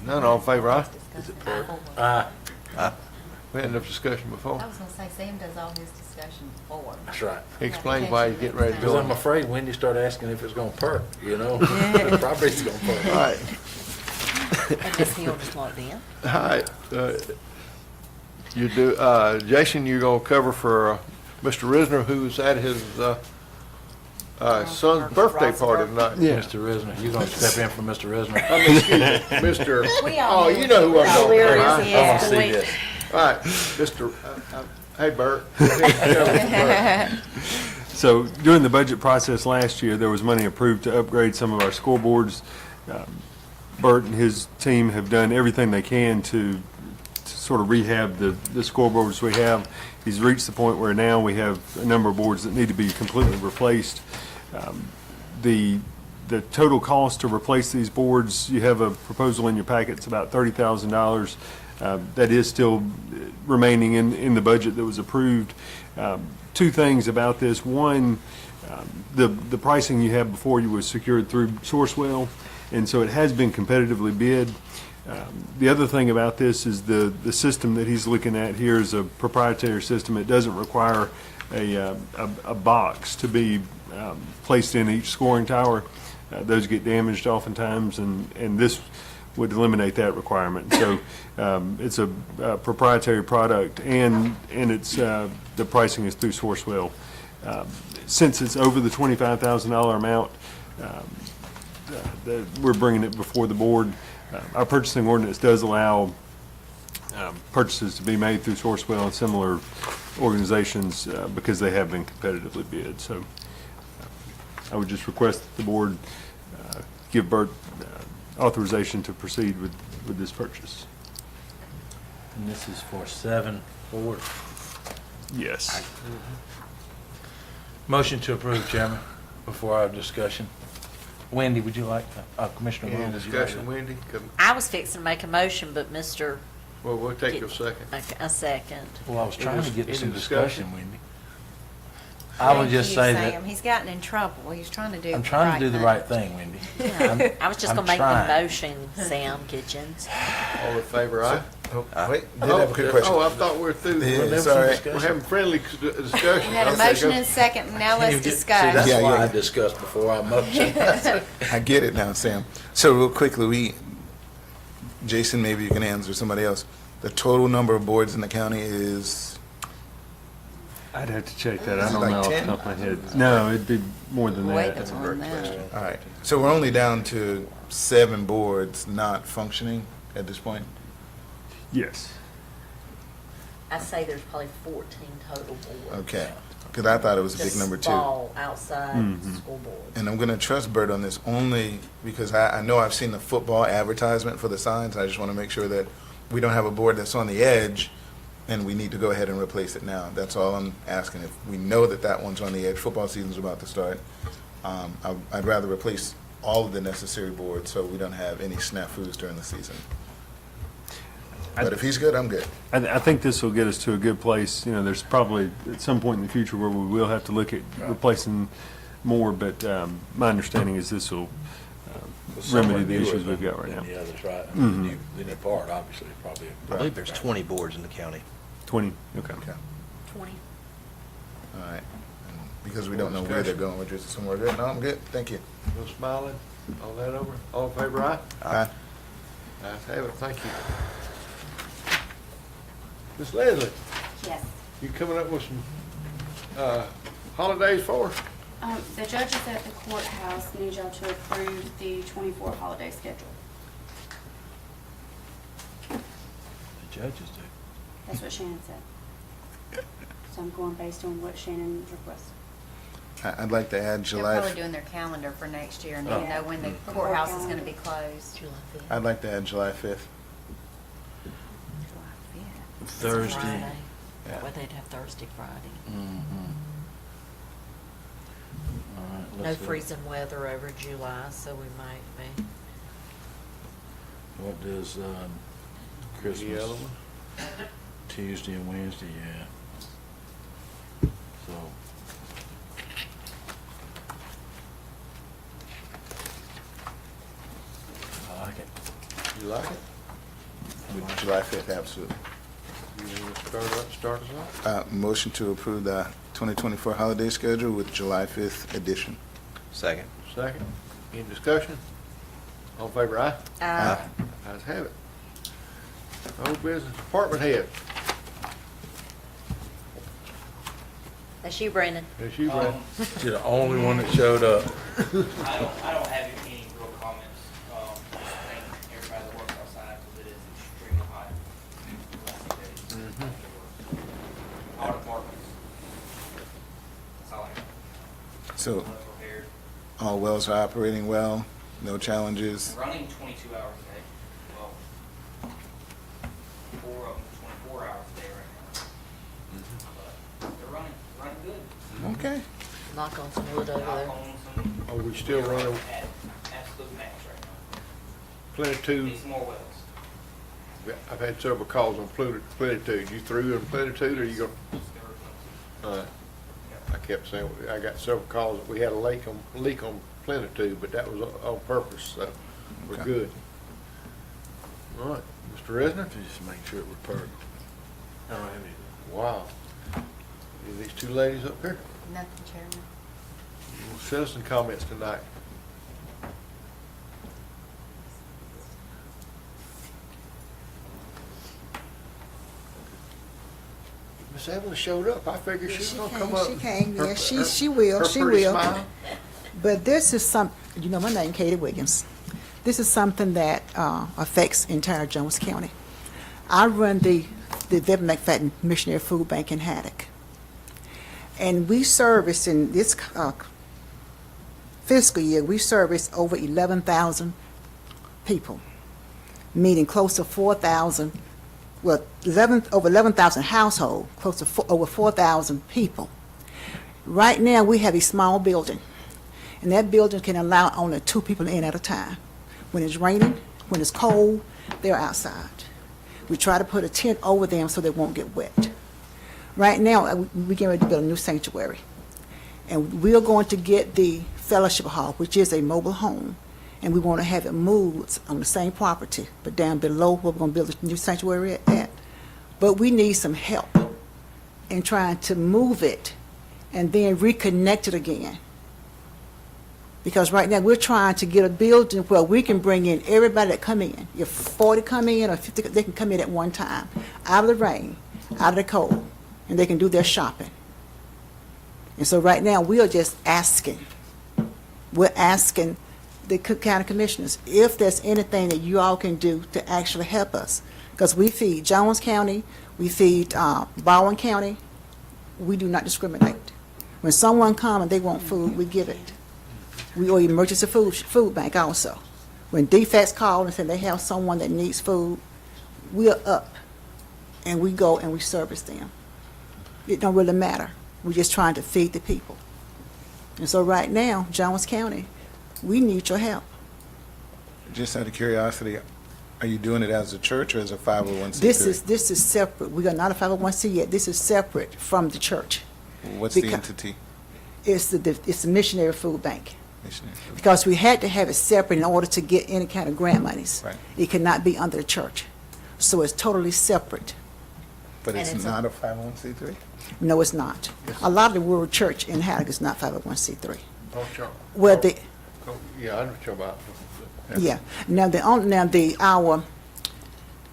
None, all in favor, aye? Is it per? Aye. We had enough discussion before. I was gonna say, Sam does all his discussion before. That's right. He explains why he's getting ready to Because go. I'm afraid when you start asking if it's gonna perk, you know? The property's gonna perk. All right. And Ms. Hill just logged in. All right, you do, Jason, you're gonna cover for Mr. Risner, who's at his son's birthday party tonight. Mr. Risner, you're gonna step in for Mr. Risner? I mean, excuse me, Mr. We all Oh, you know who I'm know talking where about. it is, I wanna yeah. see this. All right, Mr., hey, Bert. So during the budget process last year, there was money approved to upgrade some of our scoreboards. Bert and his team have done everything they can to sort of rehab the scoreboards we have. He's reached the point where now we have a number of boards that need to be completely replaced. The total cost to replace these boards, you have a proposal in your packet, it's about $30,000. That is still remaining in the budget that was approved. Two things about this. One, the pricing you had before you was secured through Sourcewell, and so it has been competitively bid. The other thing about this is the system that he's looking at here is a proprietary system. It doesn't require a box to be placed in each scoring tower. Those get damaged oftentimes, and this would eliminate that requirement. So it's a proprietary product, and it's the pricing is through Sourcewell. Since it's over the $25,000 amount, we're bringing it before the board. Our purchasing ordinance does allow purchases to be made through Sourcewell and similar organizations because they have been competitively bid. So I would just request that the board give Bert authorization to proceed with this purchase. And this is for 7 boards. Yes. Motion to approve, Chairman, before our discussion. Wendy, would you like, Commissioner Any Brown, would you like discussion, to- Wendy? Come- I was fixing to make a motion, but Mr. Well, we'll take a second. A second. Well, I was trying to get Any some discussion? discussion, Wendy. I would just say that, Sam, he's gotten in trouble. He's trying to do I'm trying to do the thing. right thing, Wendy. I was just I'm gonna make the trying. motion, Sam Kitchens. All in favor, aye? Wait, did have a quick question. Oh, I thought we were through. Yeah, We're sorry. having friendly discussion. We had a motion and a second, and now let's See, discuss. that's Yeah, why yeah. I discussed before I motioned. I get it now, Sam. So real quickly, Jason, maybe you can answer, somebody else. The total number of boards in the county is, I'd have to check that. I Is it don't like know off the 10? top of my head. No, it'd be more than Wait, that. that's on that. all right. So we're only down to 7 boards not functioning at this point? Yes. I say there's probably 14 total boards. Okay, because I thought it was a big number Just too. small outside Mhm. school boards. And I'm going to trust Bert on this only because I know I've seen the football advertisement for the signs. I just want to make sure that we don't have a board that's on the edge and we need to go ahead and replace it now. That's all I'm asking. If we know that that one's on the edge, football season's about to start, I'd rather replace all of the necessary boards so we don't have any snafus during the season. But if he's good, I'm good. I think this will get us to a good place. You know, there's probably at some point in the future where we will have to look at replacing more, but my understanding is this will remedy the issues we've got right now. Than the others, right? I Mhm. mean, the new part, obviously, probably. I believe there's 20 boards in the county. 20, okay. 20. All right. And because we don't know where they're going, we're just somewhere good. No, I'm good. Thank you. No smiling, all that over, all in favor, aye? Aye. Ayes have it, thank you. Miss Leslie, Yes. you coming up with some, holidays for us? The judges at the courthouse need y'all to approve the 24 holiday schedule. The judges do. That's what Shannon said. So I'm going based on what Shannon requested. I'd like to add They're July. probably doing their calendar for next year and Oh. they know when the courthouse is gonna be closed. I'd like to add July 5th. July 5th. It's a Thursday. Friday. That way they'd have Thursday, Friday. All right, No let's see. freezing weather over July, so we might be. What does, Christmas? The other one? Tuesday and Wednesday, yeah. So, I like it. You like it? With July 5th, absolutely. You want to start us off? Motion to approve the 2024 holiday schedule with July 5th edition. Second. Second. Any discussion? All in favor, aye? Aye. Ayes have it. Old business department head. That's you, Brandon. That's you, Brad. You're the only one that showed up. I don't have any real comments. I thank everybody that works outside because it is extremely hot. All departments. That's all I have. So Prepared. all wells are operating well, no challenges. Running 22 hours a day. Well, 4 of them 24 hours a day right now. But they're running good. Okay. Knock on some wood over there. Knock on some. Are we still running At absolute max right now. plenitude? Need some more wells. I've had several calls on plenitude. You through on plenitude, or you going? I kept saying, I got several calls that we had a leak on plenitude, but that was on purpose, so we're Okay. good. All right, Mr. Resner? Just make sure it was perfect. I don't have anything. Wow. These two ladies up here, Nothing, Chairman. citizen comments tonight. Miss Evelyn showed up. I figured she was She gonna came, come up. she came, Her- yeah, she her- will, her she pretty will. smile. But this is you know my name, Katie Wiggins. This is something that affects entire Jones County. I run the Beverly McFadden Missionary Food Bank in Haddock. And we service in this fiscal year, we service over 11,000 people, meaning close to 4,000, well, over 11,000 households, close to over 4,000 people. Right now, we have a small building, and that building can allow only 2 people in at a time. When it's raining, when it's cold, they're outside. We try to put a tent over them so they won't get wet. Right now, we're getting ready to build a new sanctuary, and we're going to get the fellowship hall, which is a mobile home, and we want to have it moved on the same property, but down below where we're going to build the new sanctuary at. But we need some help in trying to move it and then reconnect it again. Because right now, we're trying to get a building where we can bring in everybody that come in. If 40 come in or 50, they can come in at one time, out of the rain, out of the cold, and they can do their shopping. And so right now, we are just asking. We're asking the Cook County Commissioners if there's anything that you all can do to actually help us. Because we feed Jones County, we feed Baldwin County. We do not discriminate. When someone comes and they want food, we give it. We are emergency food bank also. When defects call and say they have someone that needs food, we're up and we go and we service them. It don't really matter. We're just trying to feed the people. And so right now, Jones County, we need your help. Just out of curiosity, are you doing it as a church or as a 501c3? This is separate. We are not a 501c yet. This is separate from the church. What's the entity? It's the Missionary Food Bank. Missionary Food. Because we had to have it separate in order to get any kind of grant monies. Right. It cannot be under the church. So it's totally separate. But And it's it's not a 501c3? No, it's not. A lot of the rural church in Haddock is not 501c3. Oh, sure. Well, the, Oh, yeah, I know what you're about. yeah.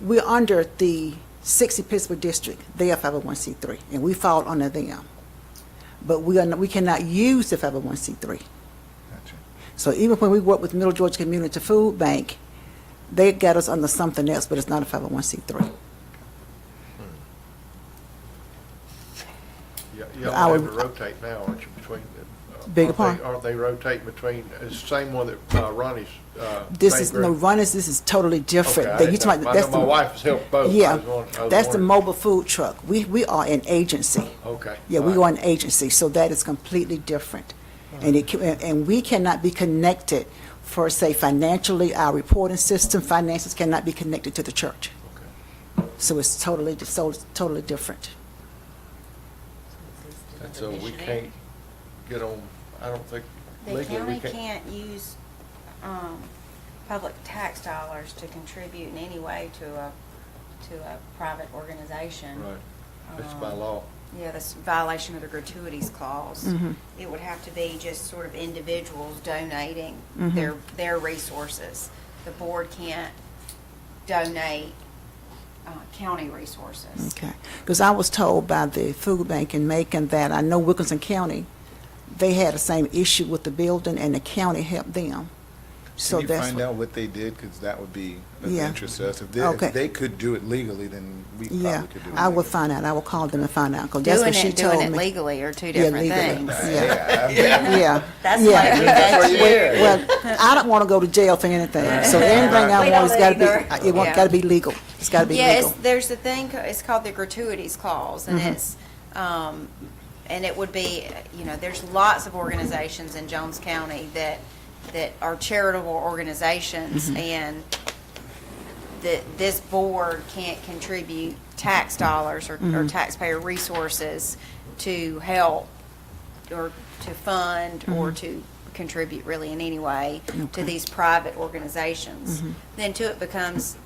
We're under the 60 Pittsburgh District. They are 501c3, and we fall under them. But we cannot use the 501c3. Gotcha. So even when we work with Middle Georgia Community Food Bank, they got us under something else, but it's not a 501c3. Y'all Our- have to rotate now, aren't you, between the Bigger park. Aren't they rotating between, it's the same one that Ronnie's, This St. is, Greg- no, runners, this is totally different. Okay, You talking about- I that's know my the- wife has helped both. I Yeah, was wondering- that's the mobile food truck. We are an agency. Okay. Yeah, we are an agency, so that is completely different. And and we cannot be connected for, say, financially, our reporting system, finances cannot be connected to the church. So it's totally different. And so we can't get on, I don't think The legally we county can't. can't use public tax dollars to contribute in any way to a private organization. Right, it's by Um, law. Yeah, that's violation of the gratuities clause. Mhm. It would have to be just sort of individuals donating Mhm. their resources. The board can't donate county resources. Okay, because I was told by the food bank in Macon that I know Wilkinson County, they had the same issue with the building and the county helped them. So Can you that's find what- out what they did? Because that would be of Yeah. interest to us. If Okay. they could do it legally, then we Yeah, probably could do it. I will find out. I will call them and find out, because that's what she told me. Doing it legally are two Yeah, different legally. things. Yeah. Yeah. Yeah. That's Yeah. like we got you. Well, I don't want to go to jail for anything, so anything I We want has don't got to either. be, it Yeah. got to be legal. It's got to be Yeah, legal. there's a thing, it's called the gratuities clause, and Mhm. it's, and it would be, there's lots of organizations in Jones County that are charitable organizations, Mhm. and that this board can't contribute tax dollars or Mhm. taxpayer resources to help or to fund or Mhm. to contribute really in any way to Okay. these private organizations. Mhm. Then too, it becomes,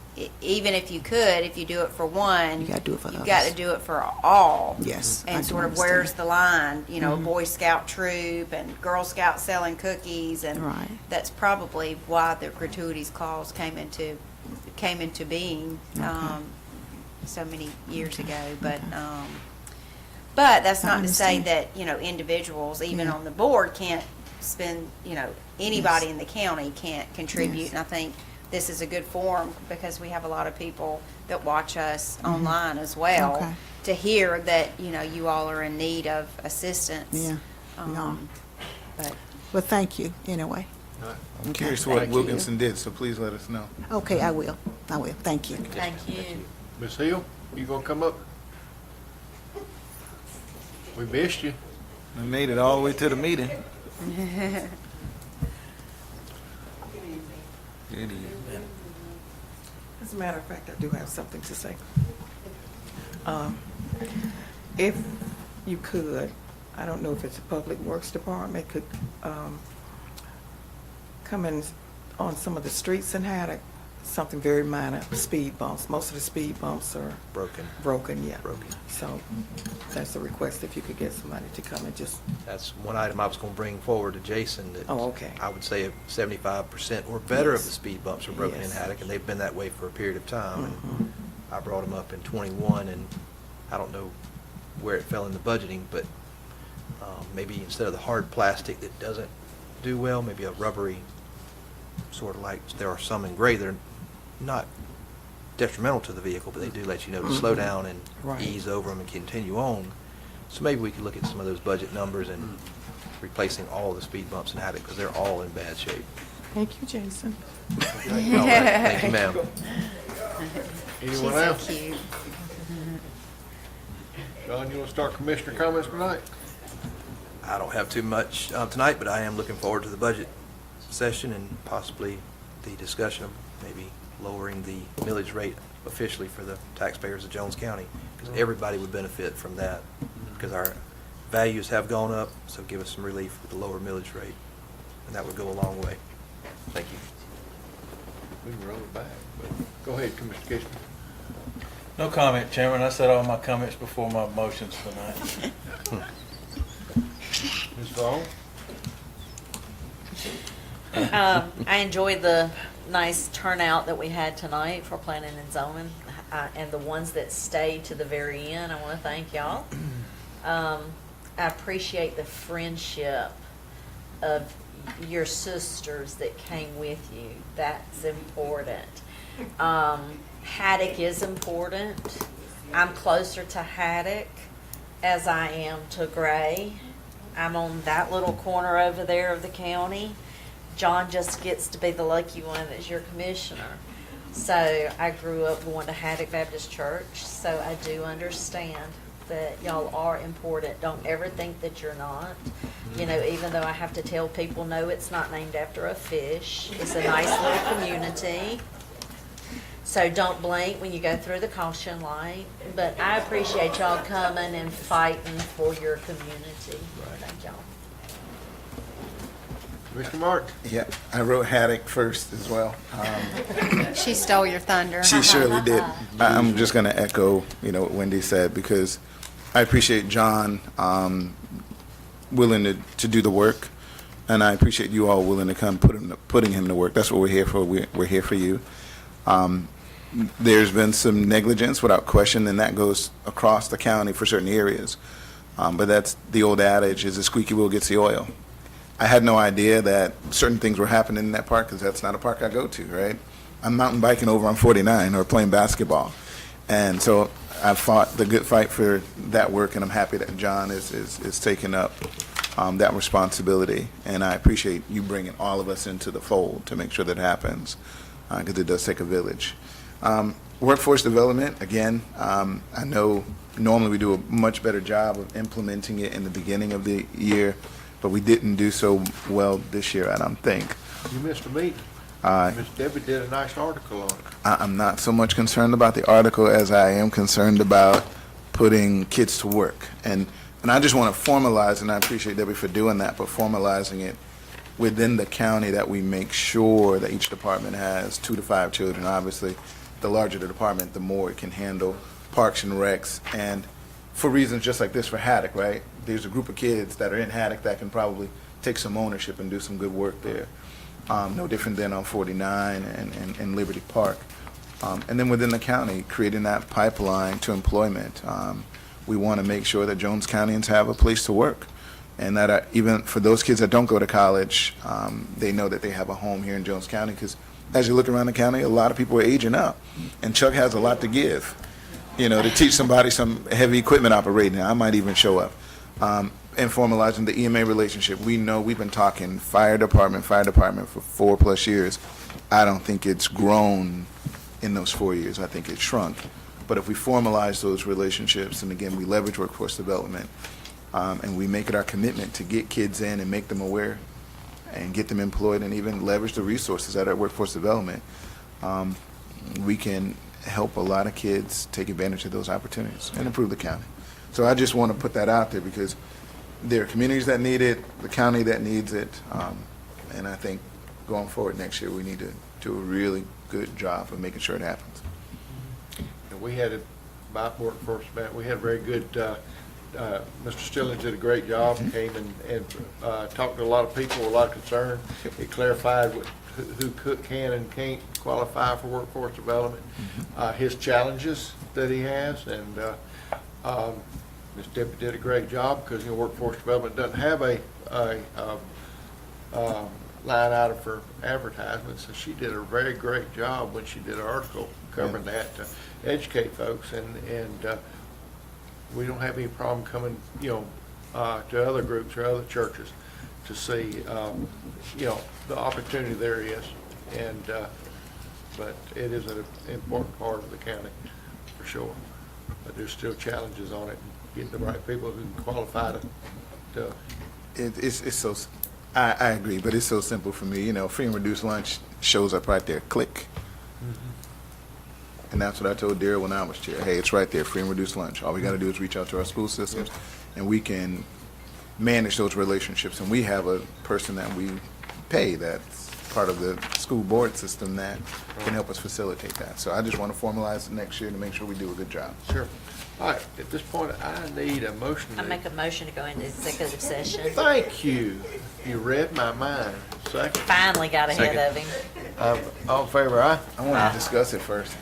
even if you could, if you do it for one, You gotta do it for you've got to others. do it for all. Yes, I And do sort of understand. where's the line, Mhm. Boy Scout troop and Girl Scouts selling cookies, and Right. that's probably why the gratuities clause came into being Okay. so many years Okay, ago. But okay. but that's I not to say understand. that individuals, even Yeah. on the board, can't spend. Anybody Yes. in the county can't contribute, Yes. and I think this is a good forum because we have a lot of people that watch us Mhm. online as well Okay. to hear that you all are in need of assistance. Yeah, we are. But Well, thank you, anyway. I'm Okay. curious what Thank you. Wilkinson did, so please let us know. Okay, I will. Thank you. thank you. Ms. Hill, you gonna come up? We missed you. We made it all the way to the meeting. Good evening. As a matter of fact, I do have something to say. If you could, I don't know if it's the Public Works Department, could come in on some of the streets in Haddock, something very minor, speed bumps. Most of the speed bumps are broken, yeah. So that's a request, if you could get somebody to come and just, That's one item I was going to bring forward to Jason. That Oh, okay. I would say 75% or better of Yes. the speed bumps are broken in Yes. Haddock, and they've been that way for a period of time. And Mhm. I brought them up in '21, and I don't know where it fell in the budgeting, but maybe instead of the hard plastic that doesn't do well, maybe a rubbery, sort of like, there are some in gray that are not detrimental to the vehicle, but they do let you know to slow Mhm. down and Right. ease over them and continue on. So maybe we could look at some of those budget numbers and replacing all the speed bumps in Haddock, because they're all in bad shape. thank you, Jason. All right. Thank you, ma'am. Anyone She's else? so cute. John, you wanna start commissioner comments tonight? I don't have too much tonight, but I am looking forward to the budget session and possibly the discussion of maybe lowering the millage rate officially for the taxpayers of Jones County, because everybody would benefit from that, because our values have gone up, so give us some relief with the lower millage rate, and that would go a long way. Thank you. We can roll it back, but go ahead, Commissioner Kitchen. No comment, Chairman. I said all my comments before my motions tonight. Ms. Vaughn? I enjoyed the nice turnout that we had tonight for planning and zoning, and the ones that stayed to the very end. I want to thank y'all. I appreciate the friendship of your sisters that came with you. That's important. Haddock is important. I'm closer to Haddock as I am to Gray. I'm on that little corner over there of the county. John just gets to be the lucky one that's your commissioner. So I grew up going to Haddock Baptist Church, so I do understand that y'all are important. Don't ever think that you're not. You know, even though I have to tell people, no, it's not named after a fish. It's a nice little community. So don't blink when you go through the caution light. But I appreciate y'all coming and fighting for your community. Thank y'all. Mr. Martin? Yeah, I wrote Haddock first as well. She stole your thunder. She surely did. I'm just going to echo, what Wendy said, because I appreciate John willing to do the work, and I appreciate you all willing to come putting him to work. That's what we're here for. We're here for you. There's been some negligence, without question, and that goes across the county for certain areas. But that's the old adage, is the squeaky wheel gets the oil. I had no idea that certain things were happening in that park, because that's not a park I go to, right? I'm mountain biking over on 49 or playing basketball. And so I fought the good fight for that work, and I'm happy that John is taking up that responsibility. And I appreciate you bringing all of us into the fold to make sure that happens, because it does take a village. Workforce development, again, I know normally we do a much better job of implementing it in the beginning of the year, but we didn't do so well this year, I don't think. You missed a meeting. Miss Debbie did a nice article on it. I'm not so much concerned about the article as I am concerned about putting kids to work. And I just want to formalize, and I appreciate Debbie for doing that, but formalizing it within the county, that we make sure that each department has 2 to 5 children. Obviously, the larger the department, the more it can handle parks and recs. And for reasons just like this for Haddock, right? There's a group of kids that are in Haddock that can probably take some ownership and do some good work there. No different than on 49 and Liberty Park. And then within the county, creating that pipeline to employment. We want to make sure that Jones Countyans have a place to work, and that even for those kids that don't go to college, they know that they have a home here in Jones County, because as you look around the county, a lot of people are aging up, and Chuck has a lot to give, to teach somebody some heavy equipment operating. I might even show up. And formalizing the EMA relationship. We know we've been talking fire department for 4+ years. I don't think it's grown in those 4 years. I think it's shrunk. But if we formalize those relationships, and again, we leverage workforce development, and we make it our commitment to get kids in and make them aware and get them employed, and even leverage the resources at our workforce development, we can help a lot of kids take advantage of those opportunities and improve the county. So I just want to put that out there, because there are communities that need it, the county that needs it, and I think going forward next year, we need to do a really good job of making sure it happens. And we had about workforce, we had a very good, Mr. Stillings did a great job, came and talked to a lot of people, a lot of concern. It clarified who can and can't qualify for workforce development, his challenges that he has, and Ms. Debbie did a great job, because workforce development doesn't have a line item for advertisement, so she did a very great job when she did an article covering that to educate folks, and we don't have any problem coming, to other groups or other churches to see, the opportunity there is, and but it is an important part of the county for sure. But there's still challenges on it, getting the right people who can qualify to. It's so, I agree, but it's so simple for me. Free and reduced lunch shows up right there. Click. And that's what I told Daryl when I was chair. Hey, it's right there, free and reduced lunch. All we got to do is reach out to our school systems, and we can manage those relationships. And we have a person that we pay that's part of the school board system that can help us facilitate that. So I just want to formalize it next year to make sure we do a good job. Sure. All right, at this point, I need a motion. I make a motion to go into executive session. Thank you. You read my mind. Second. Finally got ahead of him. All in favor, aye? I want to discuss it first.